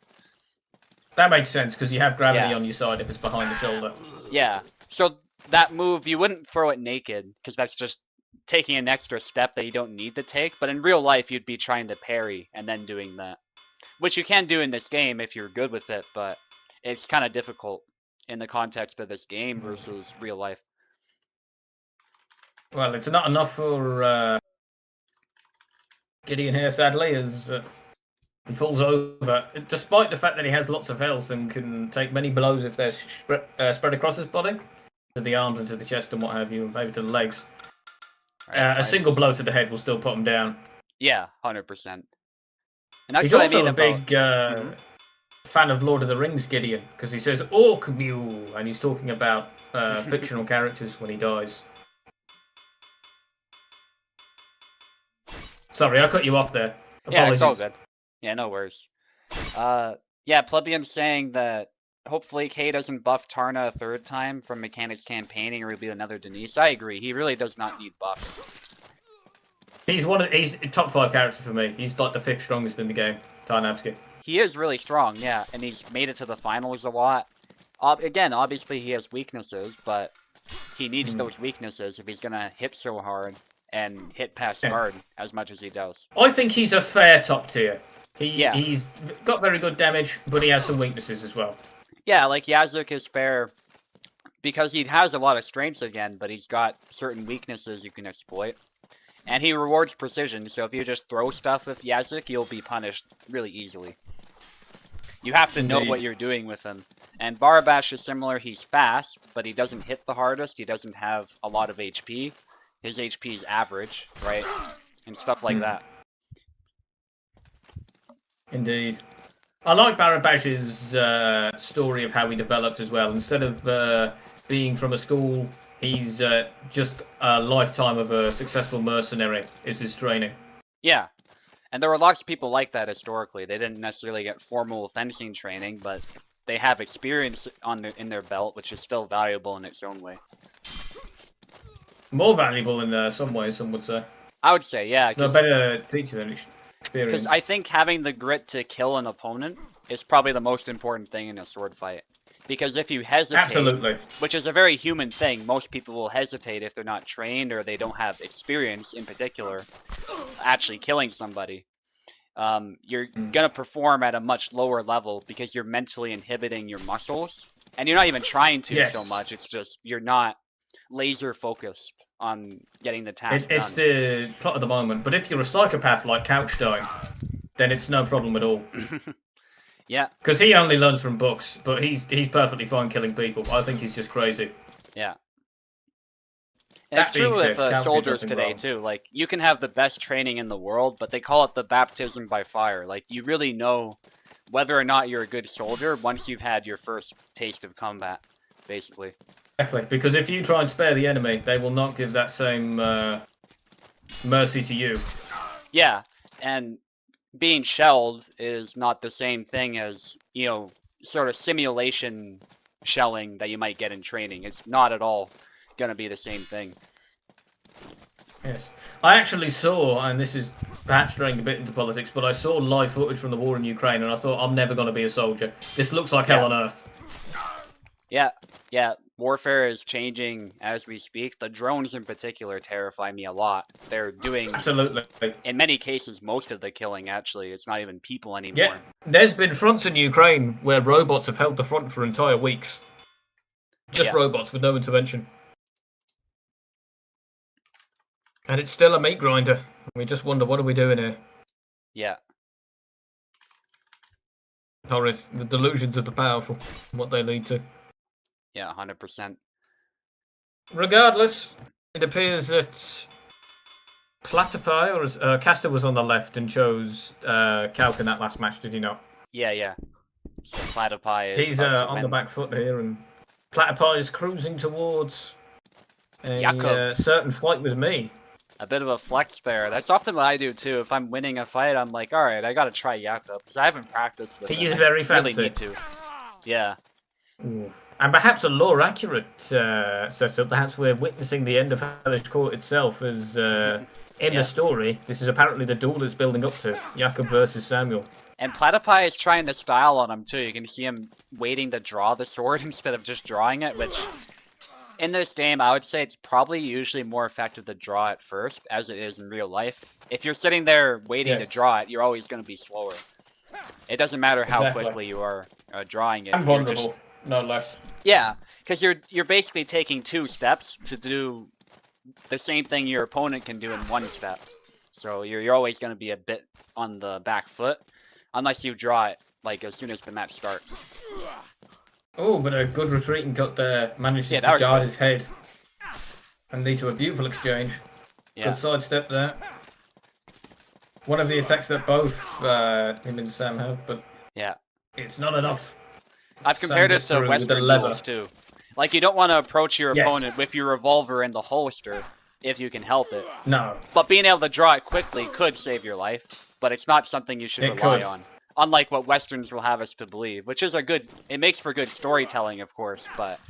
That makes sense, because you have gravity on your side if it's behind the shoulder. Yeah. So that move, you wouldn't throw it naked, because that's just taking an extra step that you don't need to take. But in real life, you'd be trying to parry and then doing that. Which you can do in this game if you're good with it, but it's kind of difficult in the context of this game versus real life. Well, it's not enough for Gideon here, sadly, as he falls over. Despite the fact that he has lots of health and can take many blows if they're spread across his body, to the arms and to the chest and what have you, maybe to the legs. Right, a single blow to the head will still put him down. Yeah, 100%. And that's He's what also I mean a big fan of Lord of the Rings, Gideon, because he says Orc Mule, and he's talking about fictional characters when he dies. Sorry, I cut you off there. Apologies. Yeah, it's all good. Yeah, no worries. Yeah, Plebeian's saying that hopefully K doesn't buff Tarna a 3rd time from Mechanics Campaigning or he'll be another Denise. I agree. He really does not need buffs. He's top 5 character for me. He's like the 5th strongest in the game, Tarnavsky. He is really strong, yeah, and he's made it to the finals a lot. Again, obviously he has weaknesses, but he needs those weaknesses if he's gonna hit so hard and hit past guard as much as he does. I think he's a fair top tier. He's got very good damage, but he has some weaknesses as well. Yeah, like Yazuk is fair because he has a lot of strengths again, but he's got certain weaknesses you can exploit. And he rewards precision, so if you just throw stuff with Yazuk, you'll be punished really easily. You have to know what you're doing with him. And Barabash is similar, he's fast, but he doesn't hit the hardest, he doesn't have a lot of HP. His HP is average, right? And stuff like that. Indeed. I like Barabash's story of how he developed as well. Instead of being from a school, he's just a lifetime of a successful mercenary is his training. Yeah. And there were lots of people like that historically. They didn't necessarily get formal fencing training, but they have experience in their belt, which is still valuable in its own way. More valuable in some ways, some would say. I would say, yeah. It's no better teacher than experience. Because I think having the grit to kill an opponent is probably the most important thing in a sword fight. Because if you hesitate, which is a very human thing, most people will hesitate if they're not trained or they don't have experience, in particular, actually killing somebody. You're gonna perform at a much lower level because you're mentally inhibiting your muscles, and you're not even trying to so much. It's just you're not laser focused on getting the task done. It's the plot of the moment. But if you're a psychopath like Couchstone, then it's no problem at all. Yeah. Because he only learns from books, but he's perfectly fine killing people. I think he's just crazy. Yeah. And it's true with soldiers today too. Like, you can have the best training in the world, but they call it the baptism by fire. Like, you really know whether or not you're a good soldier once you've had your first taste of combat, basically. Exactly, because if you try and spare the enemy, they will not give that same mercy to you. Yeah, and being shelled is not the same thing as, you know, sort of simulation shelling that you might get in training. It's not at all going to be the same thing. Yes. I actually saw, and this is perhaps straying a bit into politics, but I saw live footage from the war in Ukraine, and I thought, I'm never going to be a soldier. This looks like hell on earth. Yeah, yeah. Warfare is changing as we speak. The drones in particular terrify me a lot. They're doing, in many cases, most of the killing, actually. It's not even people anymore. Yeah, there's been fronts in Ukraine where robots have held the front for entire weeks. Just robots with no intervention. And it's still a meat grinder. We just wonder, what are we doing here? Yeah. Horrid. The delusions of the powerful, what they lead to. Yeah, 100%. Regardless, it appears that Platypi, or Caster was on the left and chose Calc in that last match, did he not? Yeah. So Platypi is He's about to on the win. back foot here, and Platypi is cruising towards Jakob. a certain fight with me. A bit of a flex there. That's often what I do too. If I'm winning a fight, I'm like, alright, I gotta try Jakob. Because I haven't practiced with him. He is very I really fancy. need to. Yeah. Ooh. And perhaps a lore accurate setup. Perhaps we're witnessing the end of Hellish Quart itself, as in the story, this is apparently the duel it's building up to. Jakob versus Samuel. And Platypi is trying to style on him too. You can see him waiting to draw the sword instead of just drawing it, which in this game I would say it's probably usually more effective to draw it first, as it is in real life. If you're sitting there waiting to draw it, you're always going to be slower. It doesn't matter how quickly you are drawing it. I'm vulnerable, no less. Yeah, because you're basically taking 2 steps to do the same thing your opponent can do in 1 step. So you're always going to be a bit on the back foot, unless you draw it like as soon as the match starts. Oh, but a good retreating cut there. Manages to guard his head and lead to a beautiful exchange. Yeah. Good sidestep there. One of the attacks that both him and Sam have, but yeah, it's not enough. I've compared it to Western duels too. Like, you don't want to approach your opponent with your revolver in the holster if you can help it. No. But being able to draw it quickly could save your life, but it's not something you should rely on. Unlike what Westerns will have us to believe, which is it makes for good storytelling, of course, but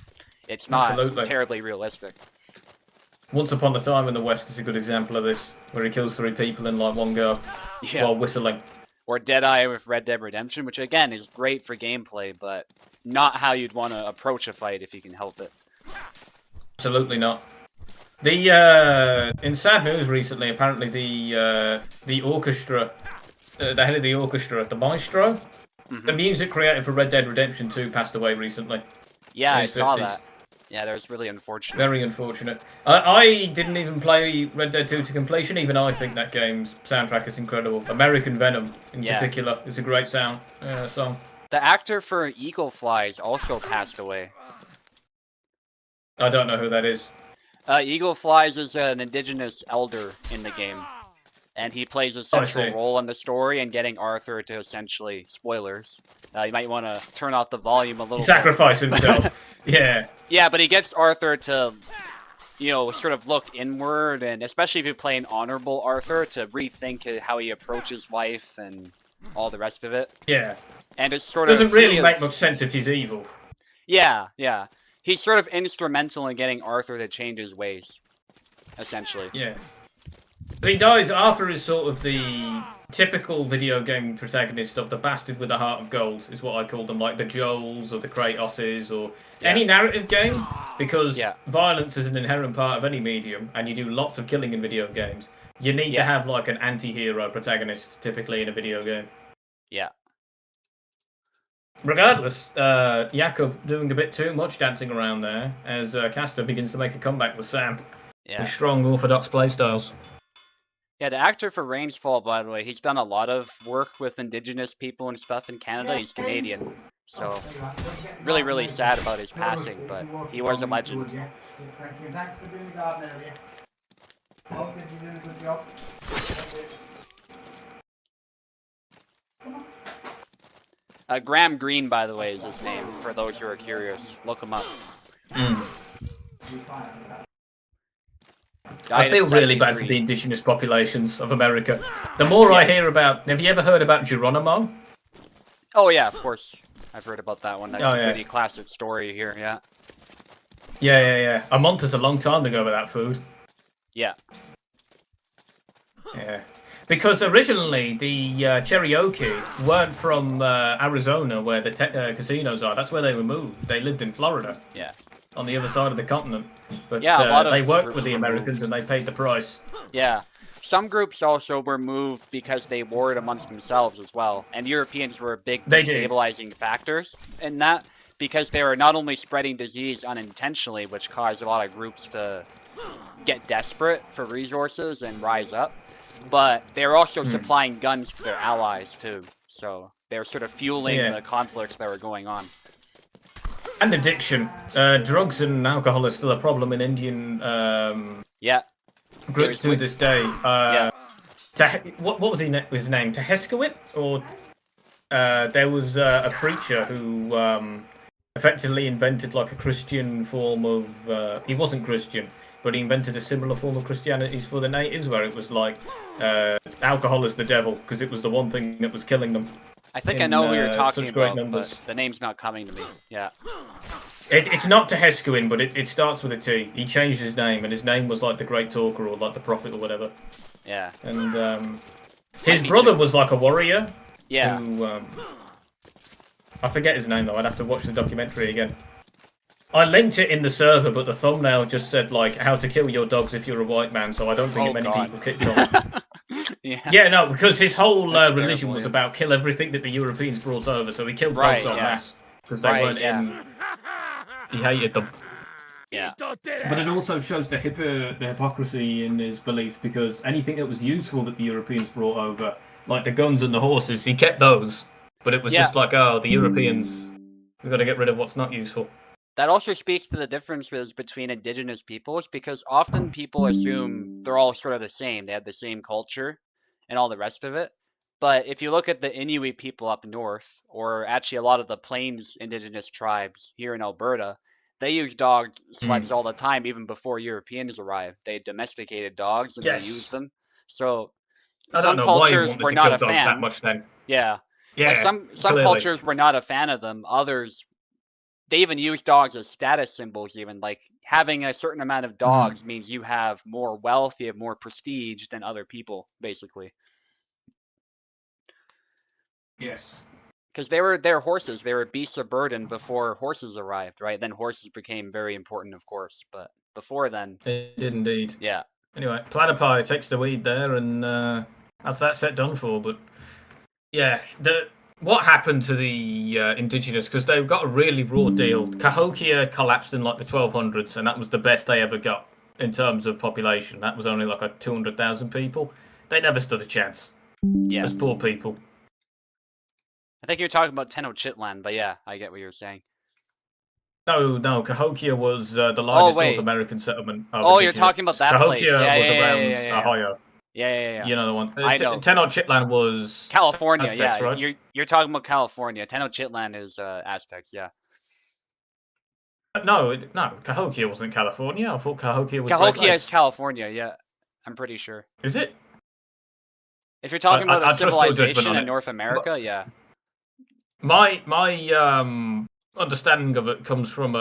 it's not terribly realistic. Once Upon a Time in the West is a good example of this, where he kills 3 people in like one go while whistling. Or Deadeye with Red Dead Redemption, which again is great for gameplay, but not how you'd want to approach a fight if you can help it. Absolutely not. The in sad news recently, apparently the orchestra, the head of the orchestra, the maestro, the music created for Red Dead Redemption 2 passed away recently. Yeah, I saw that. Yeah, that was really unfortunate. Very unfortunate. I didn't even play Red Dead 2 to completion. Even I think that game's soundtrack is incredible. American Venom, in particular, is a great song. The actor for Eagle Flies also passed away. I don't know who that is. Eagle Flies is an indigenous elder in the game. And he plays a central role in the story and getting Arthur to essentially, spoilers, you might want to turn off the volume a little bit. Sacrifice himself. Yeah. Yeah, but he gets Arthur to, sort of look inward, and especially if you play an honorable Arthur, to rethink how he approaches life and all the rest of it. Yeah. And it's sort of... Doesn't really make much sense if he's evil. Yeah. He's sort of instrumental in getting Arthur to change his ways, essentially. Yeah. He dies. Arthur is sort of the typical video game protagonist of the bastard with a heart of gold, is what I call them, like the Joels or the Kratoses or any narrative game, because violence is an inherent part of any medium, and you do lots of killing in video games. You need to have like an anti-hero protagonist, typically in a video game. Yeah. Regardless, Jakob doing a bit too much dancing around there, as Caster begins to make a comeback with Sam. Yeah. With strong orthodox playstyles. Yeah, the actor for Rainsfall, by the way, he's done a lot of work with indigenous people and stuff in Canada. He's Canadian, so really, really sad about his passing, but he was a legend. Thanks for doing the garden area. Hope that you're doing a good job. Graham Greene, by the way, is his name, for those who are curious. Look him up. I feel really bad for the indigenous populations of America. The more I hear about... Have you ever heard about Geronimo? Oh, yeah, of course. I've heard about that one. That's a pretty classic story here, yeah. Yeah. I want us a long time to go with that food. Yeah. Yeah. Because originally, the Cherokee weren't from Arizona, where the casinos are. That's where they were moved. They lived in Florida. Yeah. On the other side of the continent. But they worked with the Americans and they paid the price. Yeah. Some groups also were moved because they warred amongst themselves as well. And Europeans were big destabilizing factors in that, because they were not only spreading disease unintentionally, which caused a lot of groups to get desperate for resources and rise up, but they're also Hmm. supplying guns to their allies too. So they're sort of fueling Yeah. the conflicts that were going on. And addiction. Drugs and alcohol is still a problem in Indian Yeah, groups to this day. yeah. What was his name? Teheskowit? Or there was a preacher who effectively invented like a Christian form of. He wasn't Christian, but he invented a similar form of Christianity for the natives, where it was like alcohol is the devil because it was the one thing that was killing them I think I in know who you're talking such great about, numbers. but the name's not coming to me. Yeah. It's not Tehescuin, but it starts with a T. He changed his name, and his name was like the Great Talker or like the Prophet or whatever. Yeah. And his be brother true. was like a warrior. Yeah. Who, I forget his name though. I'd have to watch the documentary again. I linked it in the server, but the thumbnail just said like how to kill your dogs if you're a white man. So I don't think Oh, many God. people clicked on it. Yeah. Yeah, no, because his whole That's religion terrible, was yeah. about kill everything that the Europeans brought over. So he killed Right, dogs en yeah. masse because they Right, weren't yeah. in. He hated them. Yeah. But it also shows the hypocrisy in his belief because anything that was useful that the Europeans brought over, like the guns and the horses, he kept those. But it was Yeah. just like, oh, the Europeans, we've got to get rid of what's not useful. That also speaks to the differences between indigenous peoples because often people assume they're all sort of the same. They have the same culture and all the rest of it. But if you look at the Inuit people up north, or actually a lot of the plains indigenous tribes here in Alberta, they use dog sleds all the time, even before Europeans arrived. They domesticated dogs and they Yes. used them. So I don't some know why he cultures wanted were to not kill a dogs that fan. much then. Yeah. Yeah, Like some clearly. cultures were not a fan of them. Others, they even use dogs as status symbols. Even like having a certain amount of dogs means you have more wealth, you have more prestige than other people, basically. Yes. Because they're horses, they were beasts of burden before horses arrived, right? Then horses became very important, of course, but before then, It did indeed. yeah. Anyway, Platypi takes the lead there, and that's that set done for. But yeah, what happened to the indigenous? Because they got a really raw deal. Cahokia collapsed in like the 1200s, and that was the best they ever got in terms of population. That was only like 200,000 people. They never stood a chance. Yeah. As poor people. I think you're talking about Tenochtitlan, but yeah, I get what you're saying. No, Cahokia was the largest North wait. American settlement of Oh, you're indigenous. talking about that place. Cahokia Yeah, was yeah, yeah, around yeah, yeah. Ohio. Yeah. You know the one. I know. Tenochtitlan was California, Aztecs, yeah. right? You're talking about California. Tenochtitlan is Aztecs, yeah. No, Cahokia wasn't California. I thought Cahokia was Great Cahokia Lakes. is California, yeah. I'm pretty sure. Is it? If you're talking about a I trust your judgment civilization on in it. North America, yeah. My understanding of it comes from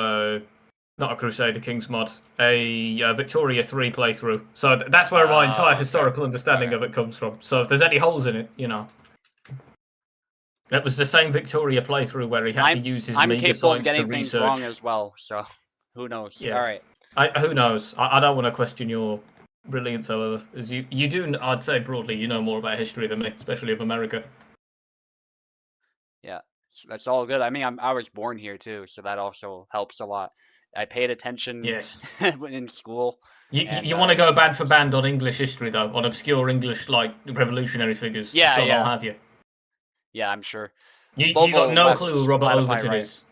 not a Crusader Kings mod, a Victoria 3 playthrough. So that's where my entire Okay. historical understanding of it comes from. So if there's any holes in it, you know. It was the same Victoria playthrough where he had to use his I'm mega capable of science to getting things research. wrong as well, so who knows? Yeah. All right. Who knows? I don't want to question your brilliance, however, as you do. I'd say broadly, you know more about history than me, especially of America. Yeah, that's all good. I mean, I was born here too, so that also helps a lot. I paid attention Yes. in school. You want to go band for band on English history though, on obscure English like revolutionary figures. Yeah, so yeah. I'll have you. Yeah, I'm sure. You Bobo got no left, clue who Robert Platypi Overton right. is.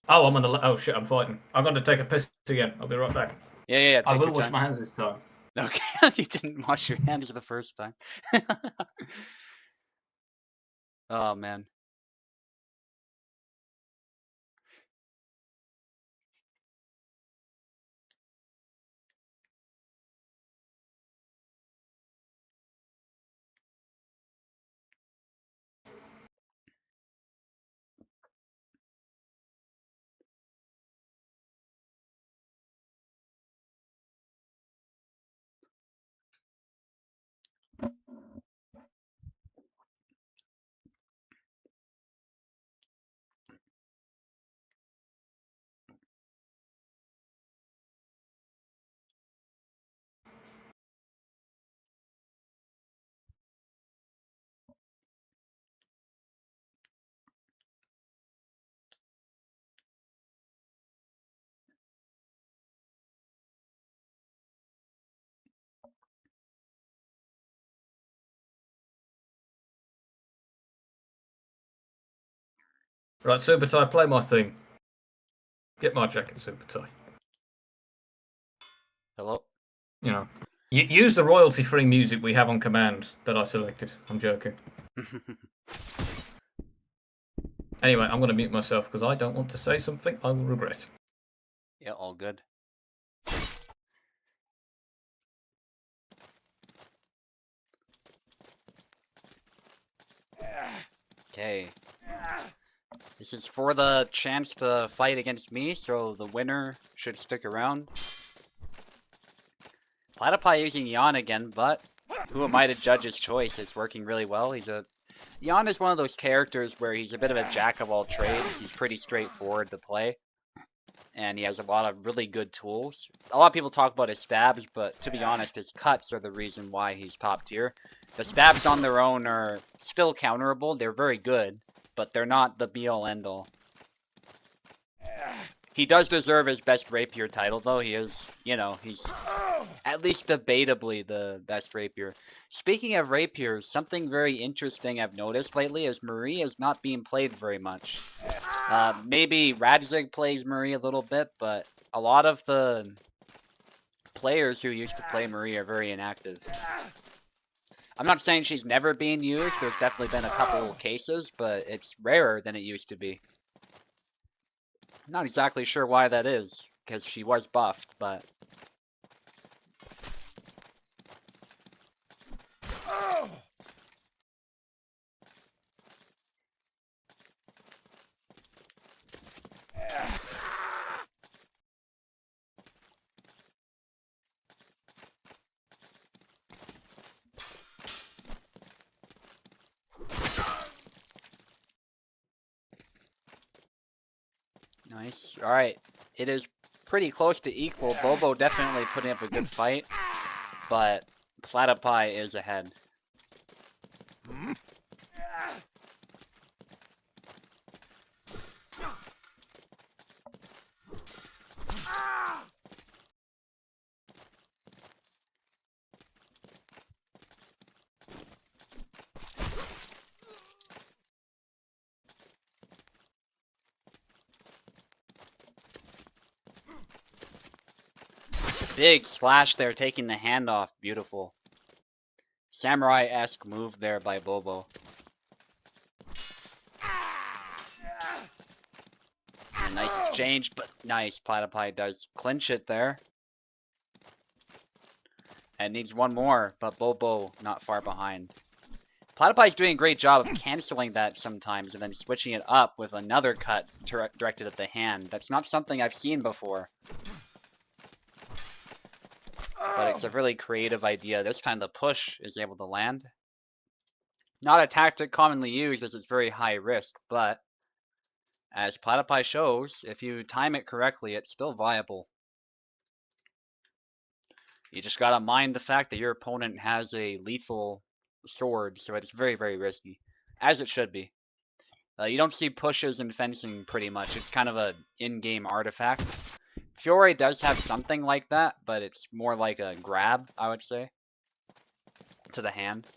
Oh, I'm on the. Oh shit, I'm fighting. I've got to take a piss again. I'll be right back. Yeah. I Take will your wash time. my hands this time. Okay, you didn't wash your hands the first time. Oh man. Right, Super Tie, play my theme. Get my jacket, Super Tie. Hello? You know. Use the royalty-free music we have on command that I selected. I'm joking. Anyway, I'm going to mute myself because I don't want to say something I will regret. Yeah, all good. Okay. This is for the chance to fight against me, so the winner should stick around. Platypi using Jan again, but who am I to judge his choice? It's working really well. Jan is one of those characters where he's a bit of a jack of all trades. He's pretty straightforward to play, and he has a lot of really good tools. A lot of people talk about his stabs, but to be honest, his cuts are the reason why he's top tier. The stabs on their own are still counterable. They're very good, but they're not the be-all end-all. He does deserve his best rapier title, though. He is, you know, he's at least debatably the best rapier. Speaking of rapiers, something very interesting I've noticed lately is Marie is not being played very much. Maybe Radzig plays Marie a little bit, but a lot of the players who used to play Marie are very inactive. I'm not saying she's never being used. There's definitely been a couple cases, but it's rarer than it used to be. I'm not exactly sure why that is, because she was buffed, but... Nice. Alright. It is pretty close to equal. Bobo definitely putting up a good fight, but Platypi is ahead. Big slash there, taking the hand off. Beautiful. Samurai-esque move there by Bobo. And nice exchange, but nice. Platypi does clinch it there. And needs one more, but Bobo not far behind. Platypi's doing a great job of canceling that sometimes and then switching it up with another cut directed at the hand. That's not something I've seen before. But it's a really creative idea. This time the push is able to land. Not a tactic commonly used as it's very high risk, but as Platypi shows, if you time it correctly, it's still viable. You just gotta mind the fact that your opponent has a lethal sword, so it's very, very risky. As it should be. You don't see pushes in fencing pretty much. It's kind of an in-game artifact. Fiore does have something like that, but it's more like a grab, I would say, to the hand.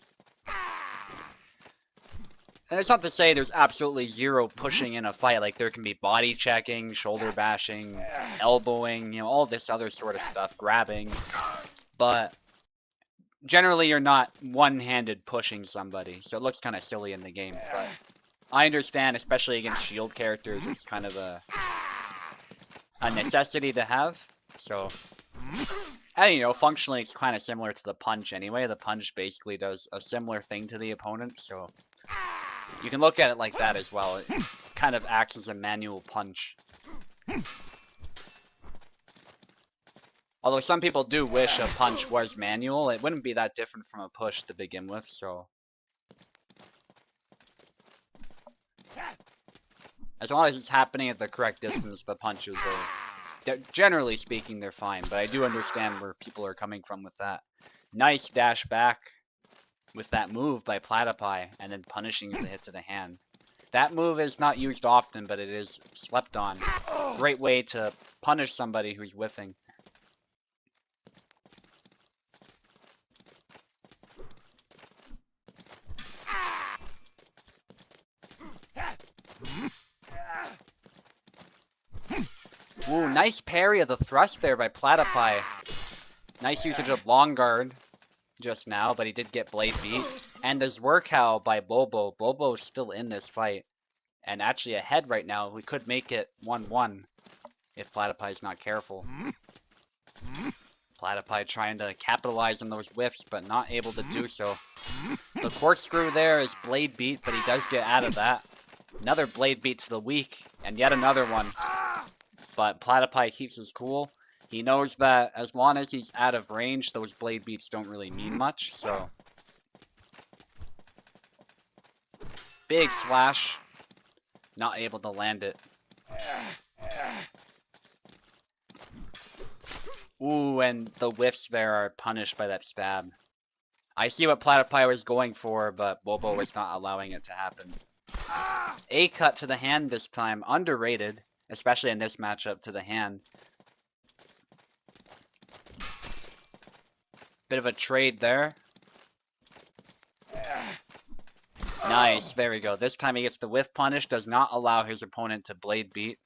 And it's not to say there's absolutely zero pushing in a fight. Like, there can be body checking, shoulder bashing, elbowing, you know, all this other sort of stuff, grabbing. But generally, you're not one-handed pushing somebody, so it looks kind of silly in the game. But I understand, especially against shield characters, it's kind of a necessity to have. So, and you know, functionally, it's kind of similar to the punch anyway. The punch basically does a similar thing to the opponent, so you can look at it like that as well. It kind of acts as a manual punch. Although some people do wish a punch was manual, it wouldn't be that different from a push to begin with, so. As long as it's happening at the correct distance, the punches are, generally speaking, they're fine. But I do understand where people are coming from with that. Nice dash back with that move by Platypi, and then punishing the hit to the hand. That move is not used often, but it is slept on. Great way to punish somebody who's whiffing. Ooh, nice parry of the thrust there by Platypi. Nice usage of long guard just now, but he did get blade beat. And there's Workow by Bobo. Bobo's still in this fight. And actually ahead right now. We could make it 1-1 if Platypi's not careful. Platypi trying to capitalize on those whiffs, but not able to do so. The corkscrew there is blade beat, but he does get out of that. Another blade beat to the weak, and yet another one. But Platypi keeps his cool. He knows that as long as he's out of range, those blade beats don't really mean much, so. Big slash. Not able to land it. Ooh, and the whiffs there are punished by that stab. I see what Platypi was going for, but Bobo was not allowing it to happen. A cut to the hand this time. Underrated, especially in this matchup to the hand. Bit of a trade there. Nice, there we go. This time he gets the whiff punish, does not allow his opponent to blade beat.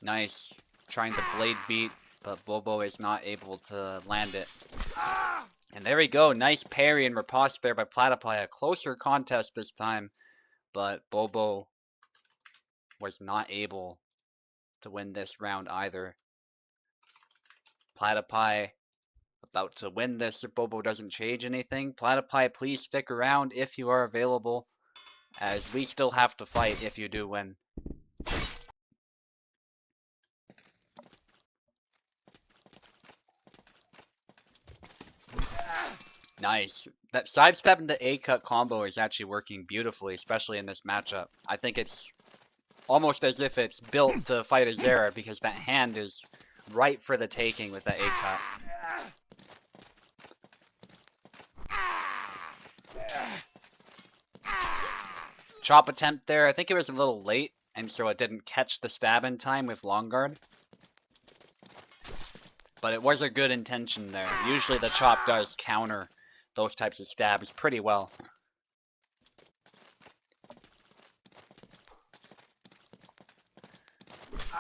Nice. Trying to blade beat, but Bobo is not able to land it. And there we go. Nice parry and riposte there by Platypi. A closer contest this time, but Bobo was not able to win this round either. Platypi about to win this if Bobo doesn't change anything. Platypi, please stick around if you are available, as we still have to fight if you do win. Nice. That sidestep into A-cut combo is actually working beautifully, especially in this matchup. I think it's almost as if it's built to fight a Zera, because that hand is right for the taking with that A-cut. Chop attempt there. I think it was a little late, and so it didn't catch the stab in time with long guard. But it was a good intention there. Usually the chop does counter those types of stabs pretty well.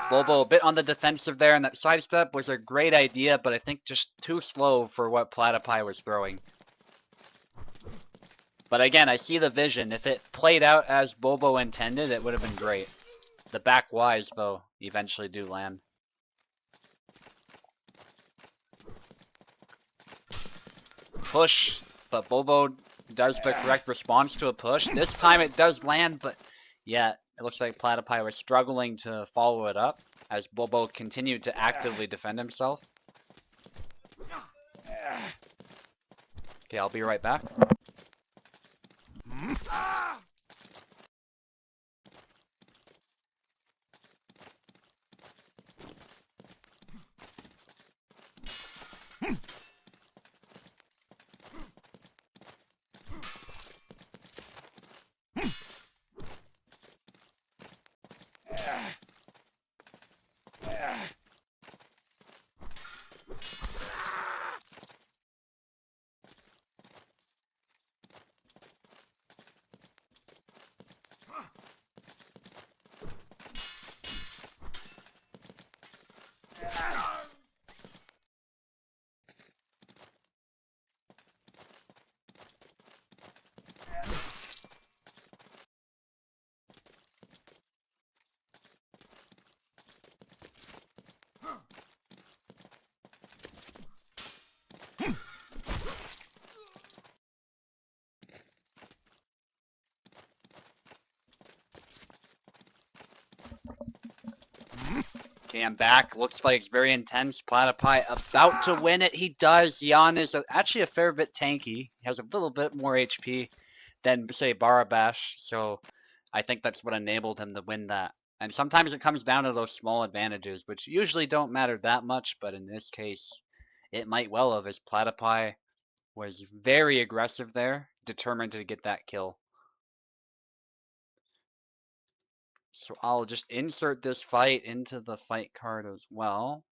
Bobo a bit on the defensive there, and that sidestep was a great idea, but I think just too slow for what Platypi was throwing. But again, I see the vision. If it played out as Bobo intended, it would have been great. The back Ys, though, eventually do land. Push, but Bobo does the correct response to a push. This time it does land, but yeah, it looks like Platypi was struggling to follow it up as Bobo continued to actively defend himself. Okay, I'll be right back. Okay, I'm back. Looks like it's very intense. Platypi about to win it. He does. Jan is actually a fair bit tanky. He has a little bit more HP than, say, Barabash. So I think that's what enabled him to win that. And sometimes it comes down to those small advantages, which usually don't matter that much. But in this case, it might well have, as Platypi was very aggressive there, determined to get that kill. So I'll just insert this fight into the fight card as well.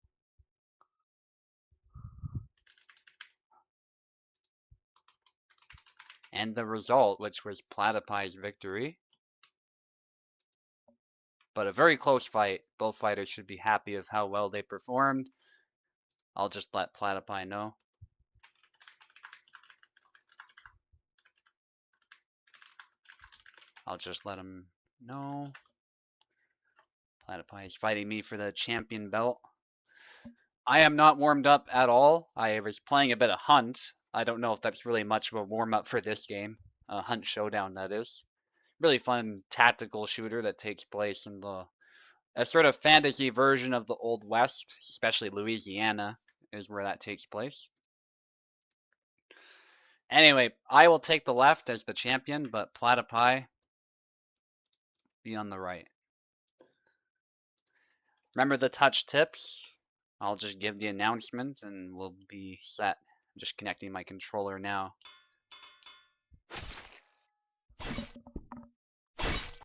And the result, which was Platypi's victory. But a very close fight. Both fighters should be happy of how well they performed. I'll just let Platypi know. I'll just let him know. Platypi is fighting me for the champion belt. I am not warmed up at all. I was playing a bit of Hunt. I don't know if that's really much of a warm-up for this game. Hunt Showdown, that is. Really fun tactical shooter that takes place in a sort of fantasy version of the Old West, especially Louisiana is where that takes place. Anyway, I will take the left as the champion, but Platypi be on the right. Remember the touch tips? I'll just give the announcement and we'll be set. I'm just connecting my controller now.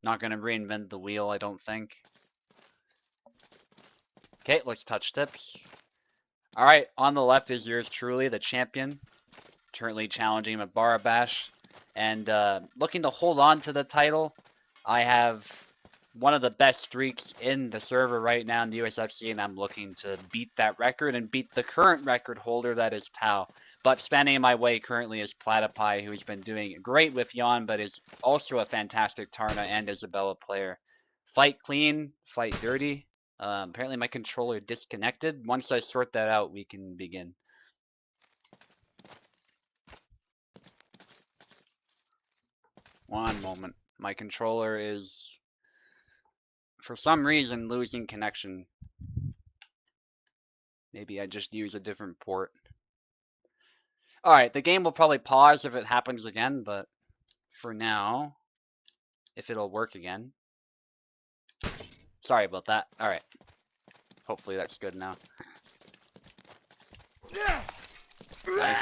Not going to reinvent the wheel, I don't think. Okay, let's touch tips. Alright, on the left is yours truly, the champion. Currently challenging Mabara Bash. And looking to hold on to the title. I have one of the best streaks in the server right now in the USFC, and I'm looking to beat that record and beat the current record holder, that is Tau. But standing in my way currently is Platypi, who's been doing great with Yon, but is also a fantastic Tarna and Isabella player. Fight clean, fight dirty. Apparently my controller disconnected. Once I sort that out, we can begin. One moment. My controller is, for some reason, losing connection. Maybe I just use a different port. Alright, the game will probably pause if it happens again, but for now, if it'll work again. Sorry about that. Alright. Hopefully that's good now. Nice.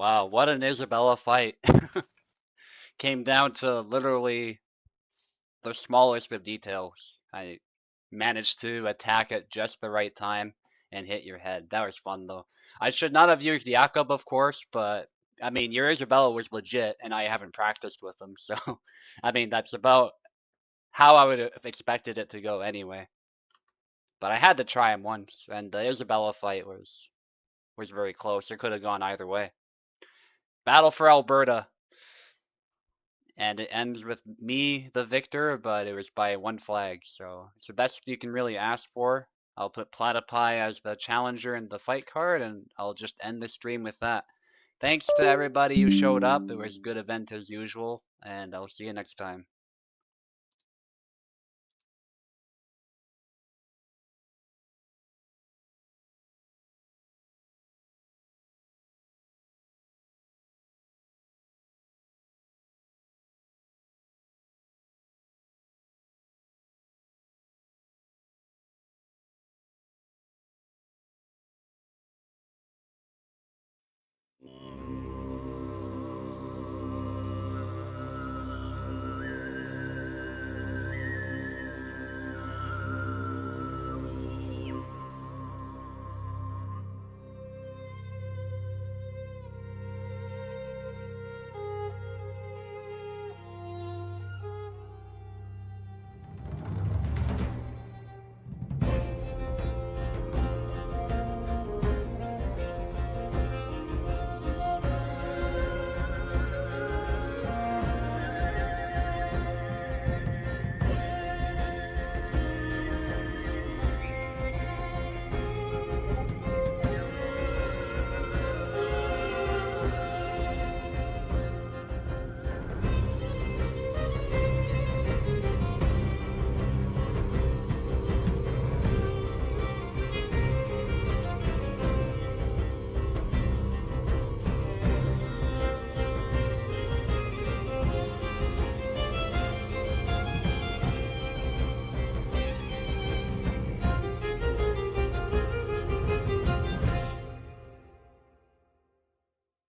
Wow, what an Isabella fight. Came down to literally the smallest of details. I managed to attack at just the right time and hit your head. That was fun though. I should not have used Jakob, of course, but I mean, your Isabella was legit, and I haven't practiced with them, so I mean that's about how I would have expected it to go anyway. But I had to try him once, and the Isabella fight was very close. It could have gone either way. Battle for Alberta, and it ends with me the victor, but it was by one flag, so it's the best you can really ask for. I'll put Platypi as the challenger in the fight card, and I'll just end the stream with that. Thanks to everybody who showed up. It was a good event as usual, and I'll see you next time.